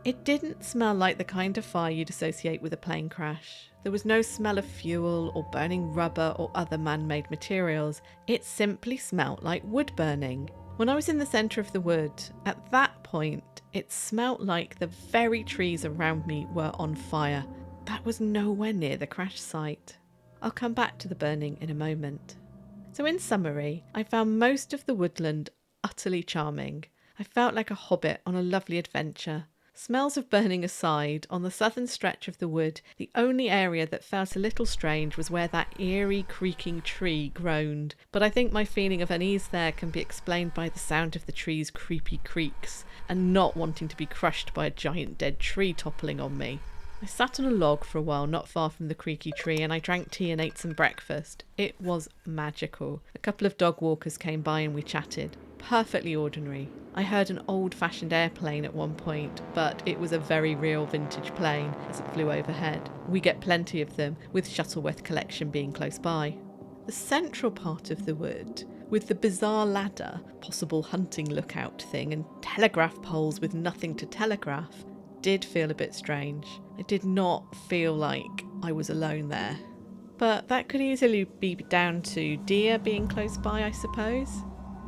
It didn't smell like the kind of fire you'd associate with a plane crash. There was no smell of fuel or burning rubber or other man-made materials. It simply smelt like wood burning. When I was in the centre of the wood, at that point, it smelt like the very trees around me were on fire. That was nowhere near the crash site. I'll come back to the burning in a moment. So in summary, I found most of the woodland utterly charming. I felt like a hobbit on a lovely adventure. Smells of burning aside, on the southern stretch of the wood, the only area that felt a little strange was where that eerie creaking tree groaned. But I think my feeling of unease there can be explained by the sound of the tree's creepy creaks and not wanting to be crushed by a giant dead tree toppling on me. I sat on a log for a while not far from the creaky tree, and I drank tea and ate some breakfast. It was magical. A couple of dog walkers came by and we chatted. Perfectly ordinary. I heard an old-fashioned airplane at one point, but it was a very real vintage plane as it flew overhead. We get plenty of them, with Shuttleworth Collection being close by. The central part of the wood, with the bizarre ladder, possible hunting lookout thing, and telegraph poles with nothing to telegraph, did feel a bit strange. I did not feel like I was alone there. But that could easily be down to deer being close by, I suppose.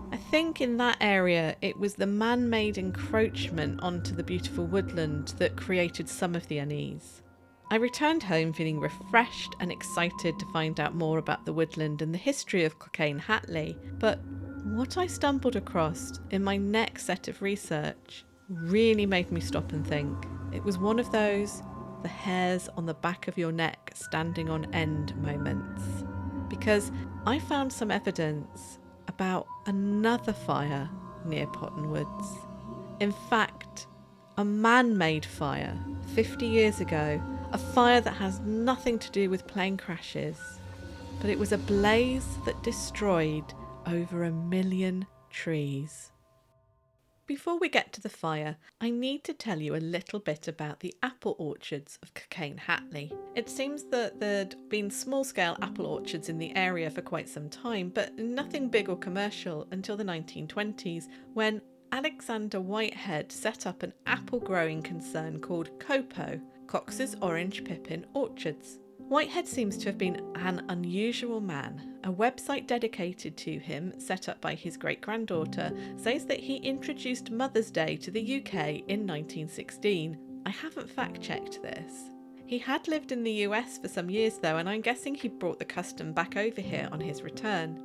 I think in that area it was the man-made encroachment onto the beautiful woodland that created some of the unease. I returned home feeling refreshed and excited to find out more about the woodland and the history of Cockayne Hatley, but what I stumbled across in my next set of research really made me stop and think. It was one of those the hairs on the back of your neck standing on end moments, because I found some evidence about another fire near Potton Woods. In fact, a man-made fire 50 years ago, a fire that has nothing to do with plane crashes, but it was a blaze that destroyed over 1 million trees. Before we get to the fire, I need to tell you a little bit about the apple orchards of Cockayne Hatley. It seems that there'd been small-scale apple orchards in the area for quite some time, but nothing big or commercial until the 1920s, when Alexander Whitehead set up an apple-growing concern called COPO, Cox's Orange Pippin Orchards. Whitehead seems to have been an unusual man. A website dedicated to him, set up by his great-granddaughter, says that he introduced Mother's Day to the UK in 1916. I haven't fact-checked this. He had lived in the US for some years though, and I'm guessing he brought the custom back over here on his return.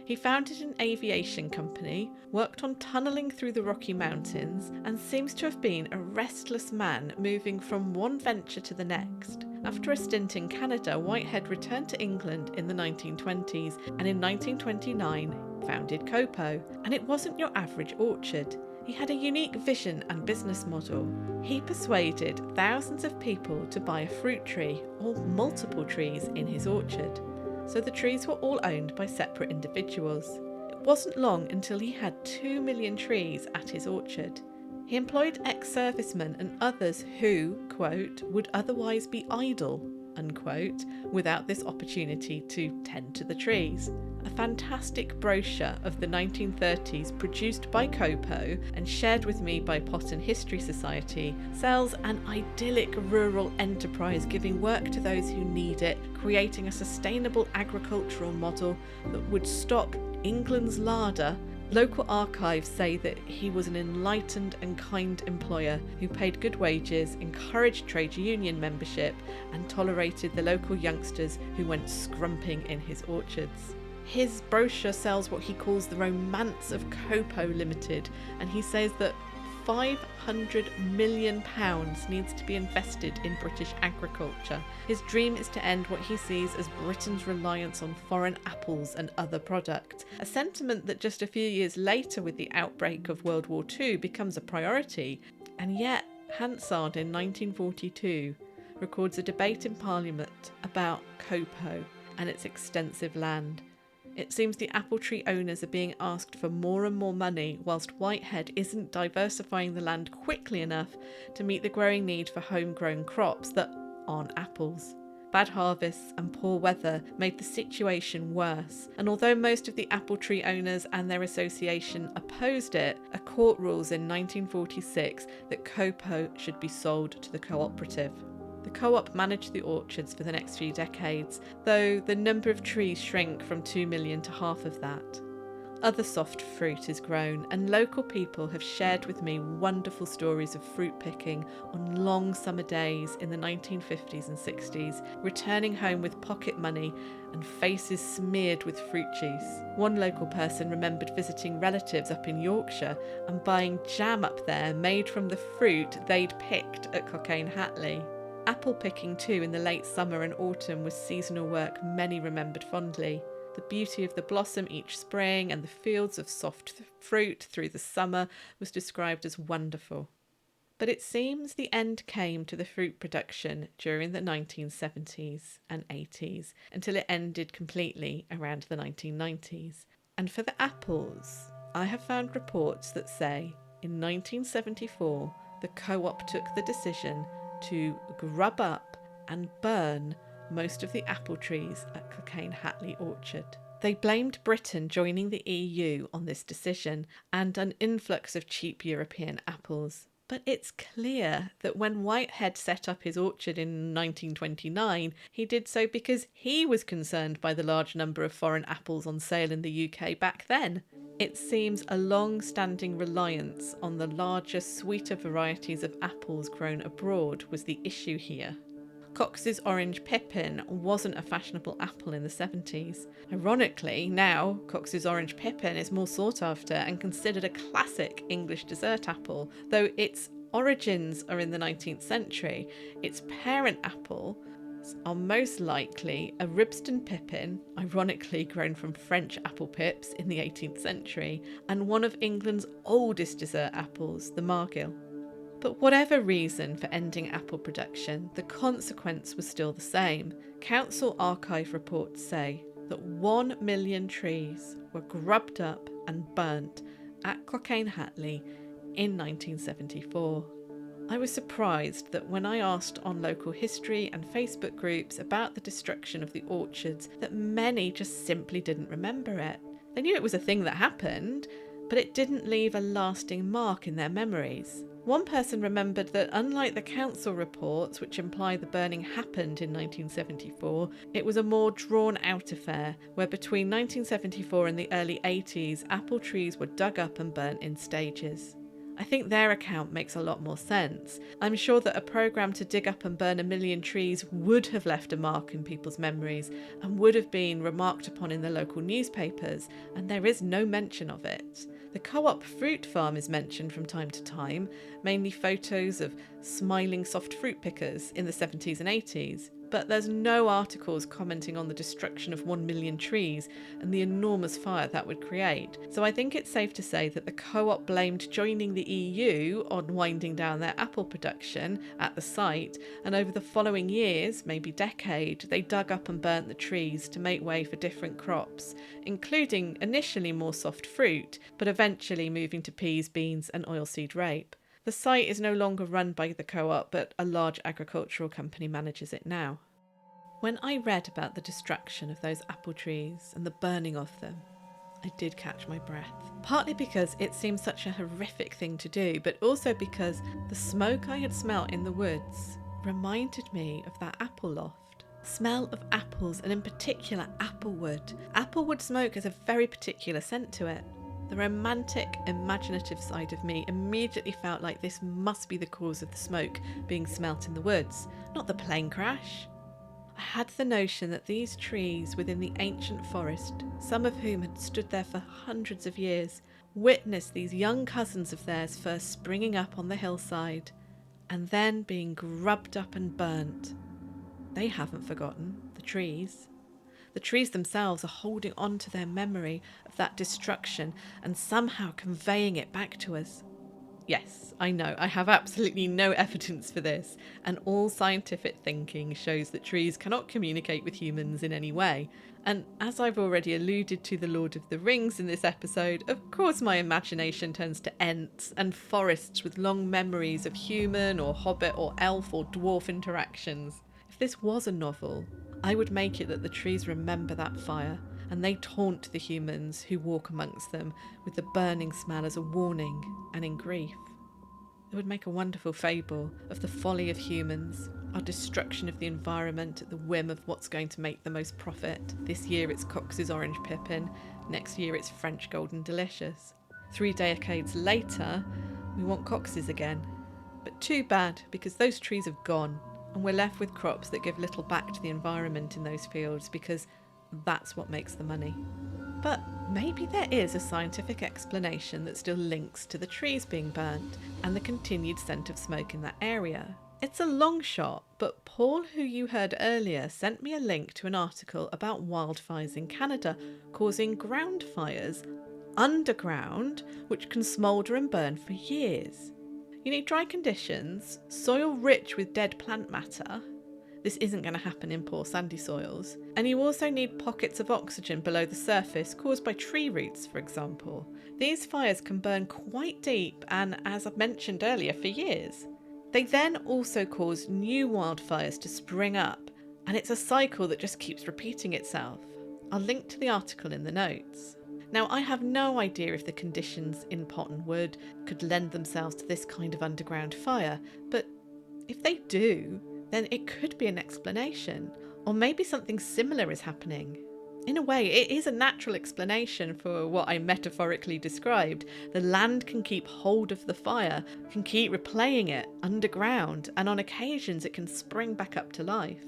He founded an aviation company, worked on tunnelling through the Rocky Mountains, and seems to have been a restless man moving from one venture to the next. After a stint in Canada, Whitehead returned to England in the 1920s and in 1929 founded COPO. And it wasn't your average orchard. He had a unique vision and business model. He persuaded thousands of people to buy a fruit tree or multiple trees in his orchard. So the trees were all owned by separate individuals. It wasn't long until he had 2 million trees at his orchard. He employed ex-servicemen and others who, quote, would otherwise be idle, unquote, without this opportunity to tend to the trees. A fantastic brochure of the 1930s produced by COPO and shared with me by Potton History Society sells an idyllic rural enterprise giving work to those who need it, creating a sustainable agricultural model that would stop England's larder. Local archives say that he was an enlightened and kind employer who paid good wages, encouraged trade union membership, and tolerated the local youngsters who went scrumping in his orchards. His brochure sells what he calls the romance of COPO Limited, and he says that £500 million needs to be invested in British agriculture. His dream is to end what he sees as Britain's reliance on foreign apples and other products, a sentiment that just a few years later with the outbreak of World War II becomes a priority. And yet, Hansard in 1942 records a debate in Parliament about COPO and its extensive land. It seems the apple tree owners are being asked for more and more money, whilst Whitehead isn't diversifying the land quickly enough to meet the growing need for homegrown crops that aren't apples. Bad harvests and poor weather made the situation worse, and although most of the apple tree owners and their association opposed it, a court rules in 1946 that COPO should be sold to the cooperative. The co-op managed the orchards for the next few decades, though the number of trees shrank from 2 million to half of that. Other soft fruit is grown, and local people have shared with me wonderful stories of fruit picking on long summer days in the 1950s and 60s, returning home with pocket money and faces smeared with fruit juice. One local person remembered visiting relatives up in Yorkshire and buying jam up there made from the fruit they'd picked at Cockayne Hatley. Apple picking too in the late summer and autumn was seasonal work many remembered fondly. The beauty of the blossom each spring and the fields of soft fruit through the summer was described as wonderful. But it seems the end came to the fruit production during the 1970s and 80s until it ended completely around the 1990s. And for the apples, I have found reports that say in 1974 the co-op took the decision to grub up and burn most of the apple trees at Cockayne Hatley Orchard. They blamed Britain joining the EU on this decision and an influx of cheap European apples. But it's clear that when Whitehead set up his orchard in 1929, he did so because he was concerned by the large number of foreign apples on sale in the UK back then. It seems a long-standing reliance on the larger, sweeter varieties of apples grown abroad was the issue here. Cox's Orange Pippin wasn't a fashionable apple in the 70s. Ironically, now Cox's Orange Pippin is more sought after and considered a classic English dessert apple, though its origins are in the 19th century. Its parent apple are most likely a Ribston pippin, ironically grown from French apple pips in the 18th century, and one of England's oldest dessert apples, the Margil. But whatever reason for ending apple production, the consequence was still the same. Council archive reports say that 1 million trees were grubbed up and burnt at Cockayne Hatley in 1974. I was surprised that when I asked on local history and Facebook groups about the destruction of the orchards, that many just simply didn't remember it. They knew it was a thing that happened, but it didn't leave a lasting mark in their memories. One person remembered that unlike the council reports, which imply the burning happened in 1974, it was a more drawn-out affair, where between 1974 and the early 80s, apple trees were dug up and burnt in stages. I think their account makes a lot more sense. I'm sure that a programme to dig up and burn 1 million trees would have left a mark in people's memories and would have been remarked upon in the local newspapers, and there is no mention of it. The co-op fruit farm is mentioned from time to time, mainly photos of smiling soft fruit pickers in the 70s and 80s, but there's no articles commenting on the destruction of 1 million trees and the enormous fire that would create. So I think it's safe to say that the co-op blamed joining the EU on winding down their apple production at the site, and over the following years, maybe decade, they dug up and burnt the trees to make way for different crops, including initially more soft fruit, but eventually moving to peas, beans and oilseed rape. The site is no longer run by the co-op, but a large agricultural company manages it now. When I read about the destruction of those apple trees and the burning of them, I did catch my breath. Partly because it seemed such a horrific thing to do, but also because the smoke I had smelt in the woods reminded me of that apple loft. Smell of apples, and in particular applewood. Applewood smoke has a very particular scent to it. The romantic, imaginative side of me immediately felt like this must be the cause of the smoke being smelt in the woods, not the plane crash. I had the notion that these trees within the ancient forest, some of whom had stood there for hundreds of years, witnessed these young cousins of theirs first springing up on the hillside and then being grubbed up and burnt. They haven't forgotten, the trees. The trees themselves are holding on to their memory of that destruction and somehow conveying it back to us. Yes, I know, I have absolutely no evidence for this, and all scientific thinking shows that trees cannot communicate with humans in any way. And as I've already alluded to the Lord of the Rings in this episode, of course my imagination turns to Ents and forests with long memories of human or hobbit or elf or dwarf interactions. If this was a novel, I would make it that the trees remember that fire, and they taunt the humans who walk amongst them with the burning smell as a warning and in grief. It would make a wonderful fable of the folly of humans, our destruction of the environment at the whim of what's going to make the most profit. This year it's Cox's Orange Pippin, next year it's French Golden Delicious. 3 decades later, we want Cox's again. But too bad, because those trees have gone, and we're left with crops that give little back to the environment in those fields, because that's what makes the money. But maybe there is a scientific explanation that still links to the trees being burnt and the continued scent of smoke in that area. It's a long shot, but Paul, who you heard earlier, sent me a link to an article about wildfires in Canada causing ground fires underground, which can smoulder and burn for years. You need dry conditions, soil rich with dead plant matter. This isn't going to happen in poor sandy soils. And you also need pockets of oxygen below the surface caused by tree roots, for example. These fires can burn quite deep and, as I've mentioned earlier, for years. They then also cause new wildfires to spring up, and it's a cycle that just keeps repeating itself. I'll link to the article in the notes. Now, I have no idea if the conditions in Potton Wood could lend themselves to this kind of underground fire, but if they do, then it could be an explanation, or maybe something similar is happening. In a way, it is a natural explanation for what I metaphorically described. The land can keep hold of the fire, can keep replaying it underground, and on occasions it can spring back up to life.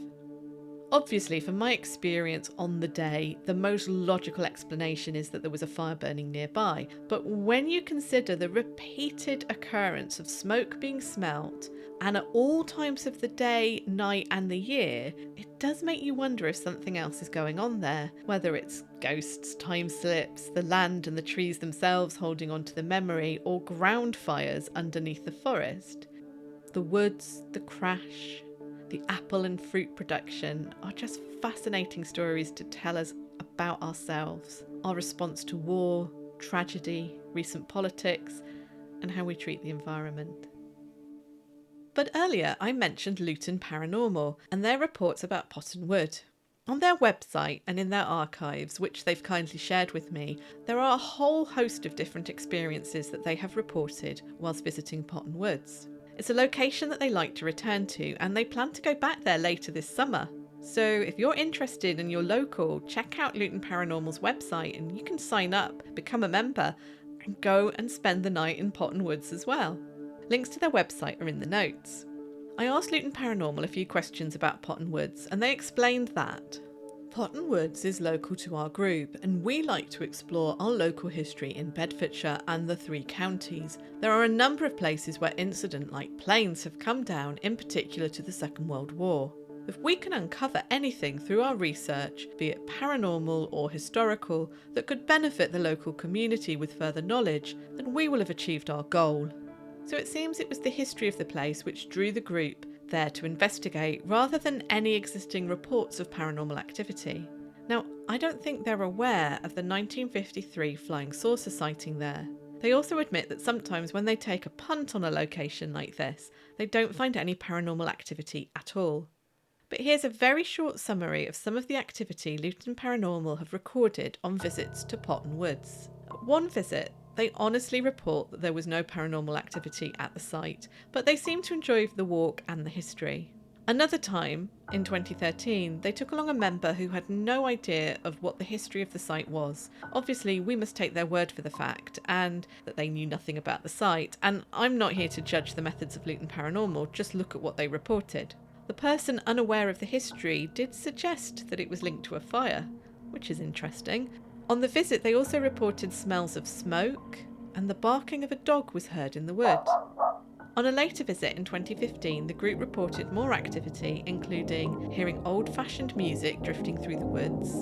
Obviously, from my experience on the day, the most logical explanation is that there was a fire burning nearby. But when you consider the repeated occurrence of smoke being smelt, and at all times of the day, night and the year, it does make you wonder if something else is going on there. Whether it's ghosts, time slips, the land and the trees themselves holding on to the memory, or ground fires underneath the forest. The woods, the crash, the apple and fruit production are just fascinating stories to tell us about ourselves, our response to war, tragedy, recent politics, and how we treat the environment. But earlier I mentioned Luton Paranormal and their reports about Potton Wood. On their website and in their archives, which they've kindly shared with me, there are a whole host of different experiences that they have reported whilst visiting Potton Woods. It's a location that they like to return to, and they plan to go back there later this summer. So if you're interested and you're local, check out Luton Paranormal's website and you can sign up, become a member, and go and spend the night in Potton Woods as well. Links to their website are in the notes. I asked Luton Paranormal a few questions about Potton Woods, and they explained that Potton Woods is local to our group, and we like to explore our local history in Bedfordshire and the 3 counties. There are a number of places where incident-like planes have come down, in particular to the Second World War. If we can uncover anything through our research, be it paranormal or historical, that could benefit the local community with further knowledge, then we will have achieved our goal. So it seems it was the history of the place which drew the group there to investigate, rather than any existing reports of paranormal activity. Now, I don't think they're aware of the 1953 flying saucer sighting there. They also admit that sometimes when they take a punt on a location like this, they don't find any paranormal activity at all. But here's a very short summary of some of the activity Luton Paranormal have recorded on visits to Potton Woods. At one visit, they honestly report that there was no paranormal activity at the site, but they seem to enjoy the walk and the history. Another time, in 2013, they took along a member who had no idea of what the history of the site was. Obviously, we must take their word for the fact, and that they knew nothing about the site, and I'm not here to judge the methods of Luton Paranormal, just look at what they reported. The person unaware of the history did suggest that it was linked to a fire, which is interesting. On the visit, they also reported smells of smoke, and the barking of a dog was heard in the wood. On a later visit in 2015, the group reported more activity, including hearing old-fashioned music drifting through the woods.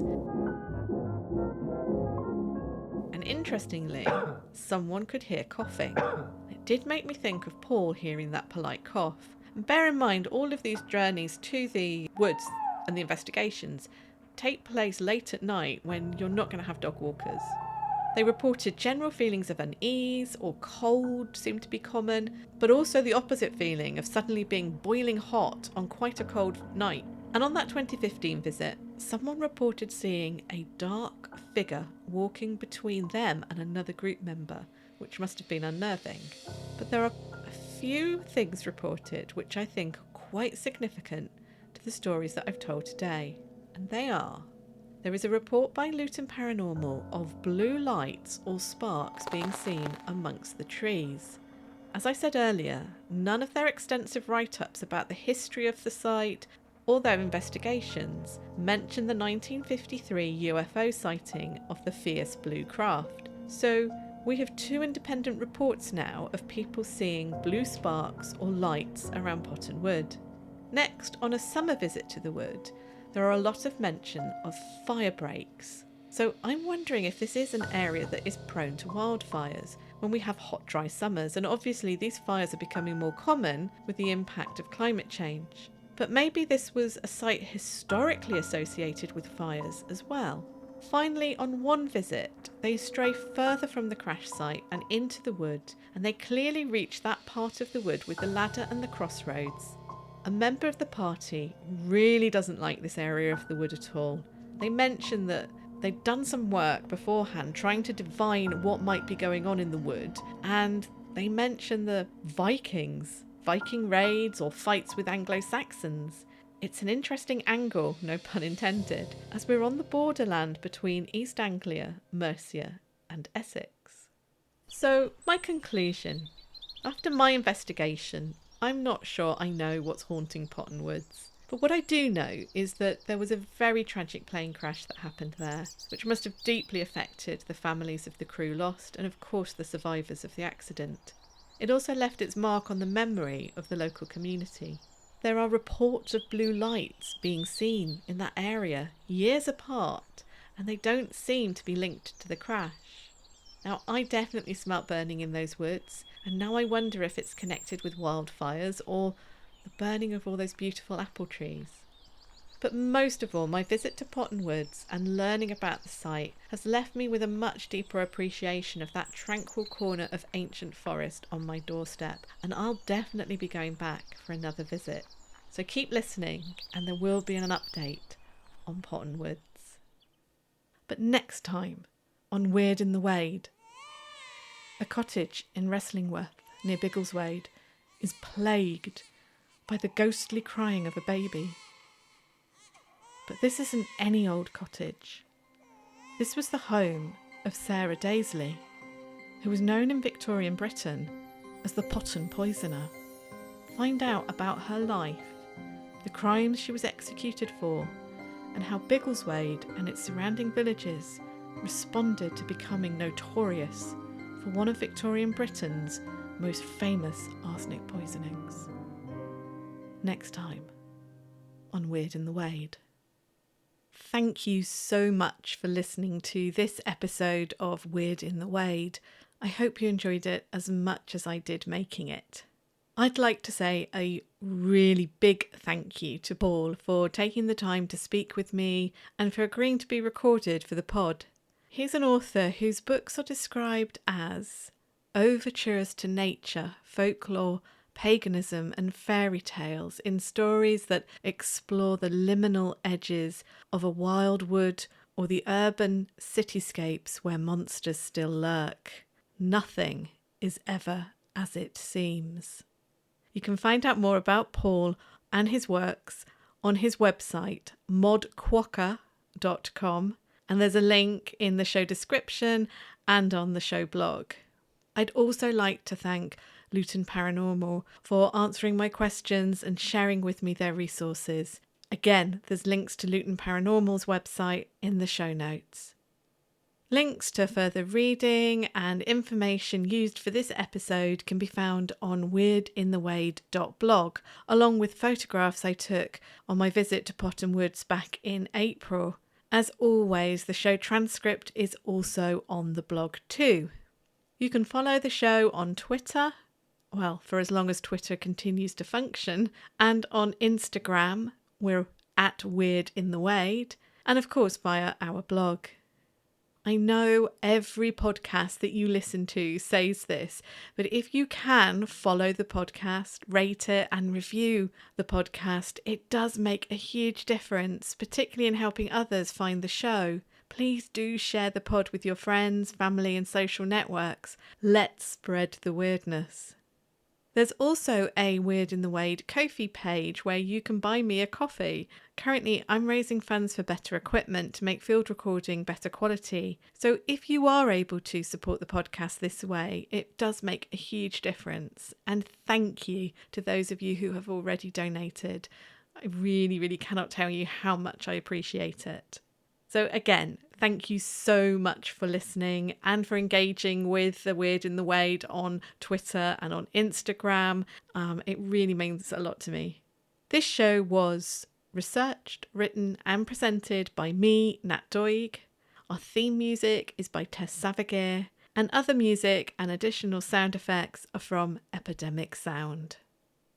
And interestingly, someone could hear coughing. It did make me think of Paul hearing that polite cough. And bear in mind, all of these journeys to the woods and the investigations take place late at night when you're not going to have dog walkers. They reported general feelings of unease or cold seemed to be common, but also the opposite feeling of suddenly being boiling hot on quite a cold night. And on that 2015 visit, someone reported seeing a dark figure walking between them and another group member, which must have been unnerving. But there are a few things reported which I think are quite significant to the stories that I've told today. And they are: there is a report by Luton Paranormal of blue lights or sparks being seen amongst the trees. As I said earlier, none of their extensive write-ups about the history of the site or their investigations mention the 1953 UFO sighting of the fierce blue craft. So we have 2 independent reports now of people seeing blue sparks or lights around Potton Wood. Next, on a summer visit to the wood, there are a lot of mention of fire breaks. So I'm wondering if this is an area that is prone to wildfires when we have hot, dry summers, and obviously these fires are becoming more common with the impact of climate change. But maybe this was a site historically associated with fires as well. Finally, on one visit, they stray further from the crash site and into the wood, and they clearly reach that part of the wood with the ladder and the crossroads. A member of the party really doesn't like this area of the wood at all. They mention that they'd done some work beforehand trying to divine what might be going on in the wood, and they mention the Viking raids or fights with Anglo-Saxons. It's an interesting angle, no pun intended, as we're on the borderland between East Anglia, Mercia and Essex. So, my conclusion. After my investigation, I'm not sure I know what's haunting Potton Woods. But what I do know is that there was a very tragic plane crash that happened there, which must have deeply affected the families of the crew lost and of course the survivors of the accident. It also left its mark on the memory of the local community. There are reports of blue lights being seen in that area years apart, and they don't seem to be linked to the crash. Now, I definitely smelt burning in those woods, and now I wonder if it's connected with wildfires or the burning of all those beautiful apple trees. But most of all, my visit to Potton Woods and learning about the site has left me with a much deeper appreciation of that tranquil corner of ancient forest on my doorstep, and I'll definitely be going back for another visit. So keep listening and there will be an update on Potton Woods. But next time on Weird in the Wade, a cottage in Wrestlingworth near Biggleswade is plagued by the ghostly crying of a baby. But this isn't any old cottage. This was the home of Sarah Daisley, who was known in Victorian Britain as the Potton Poisoner. Find out about her life, the crimes she was executed for, and how Biggleswade and its surrounding villages responded to becoming notorious for one of Victorian Britain's most famous arsenic poisonings. Next time on Weird in the Wade. Thank you so much for listening to this episode of Weird in the Wade. I hope you enjoyed it as much as I did making it. I'd like to say a really big thank you to Paul for taking the time to speak with me and for agreeing to be recorded for the pod. He's an author whose books are described as overtures to nature, folklore, paganism and fairy tales in stories that explore the liminal edges of a wild wood or the urban cityscapes where monsters still lurk. Nothing is ever as it seems. You can find out more about Paul and his works on his website modquokka.com, and there's a link in the show description and on the show blog. I'd also like to thank Luton Paranormal for answering my questions and sharing with me their resources. Again, there's links to Luton Paranormal's website in the show notes. Links to further reading and information used for this episode can be found on weirdinthewade.blog, along with photographs I took on my visit to Potton Woods back in April. As always, the show transcript is also on the blog too. You can follow the show on Twitter, well, for as long as Twitter continues to function, and on Instagram, we're at Weird in the Wade, and of course via our blog. I know every podcast that you listen to says this, but if you can follow the podcast, rate it and review the podcast, it does make a huge difference, particularly in helping others find the show. Please do share the pod with your friends, family and social networks. Let's spread the weirdness. There's also a Weird in the Wade Ko-fi page where you can buy me a coffee. Currently, I'm raising funds for better equipment to make field recording better quality. So if you are able to support the podcast this way, it does make a huge difference. And thank you to those of you who have already donated. I really, really cannot tell you how much I appreciate it. So again, thank you so much for listening and for engaging with the Weird in the Wade on Twitter and on Instagram. It really means a lot to me. This show was researched, written and presented by me, Nat Doig. Our theme music is by Tess Savagir, and other music and additional sound effects are from Epidemic Sound.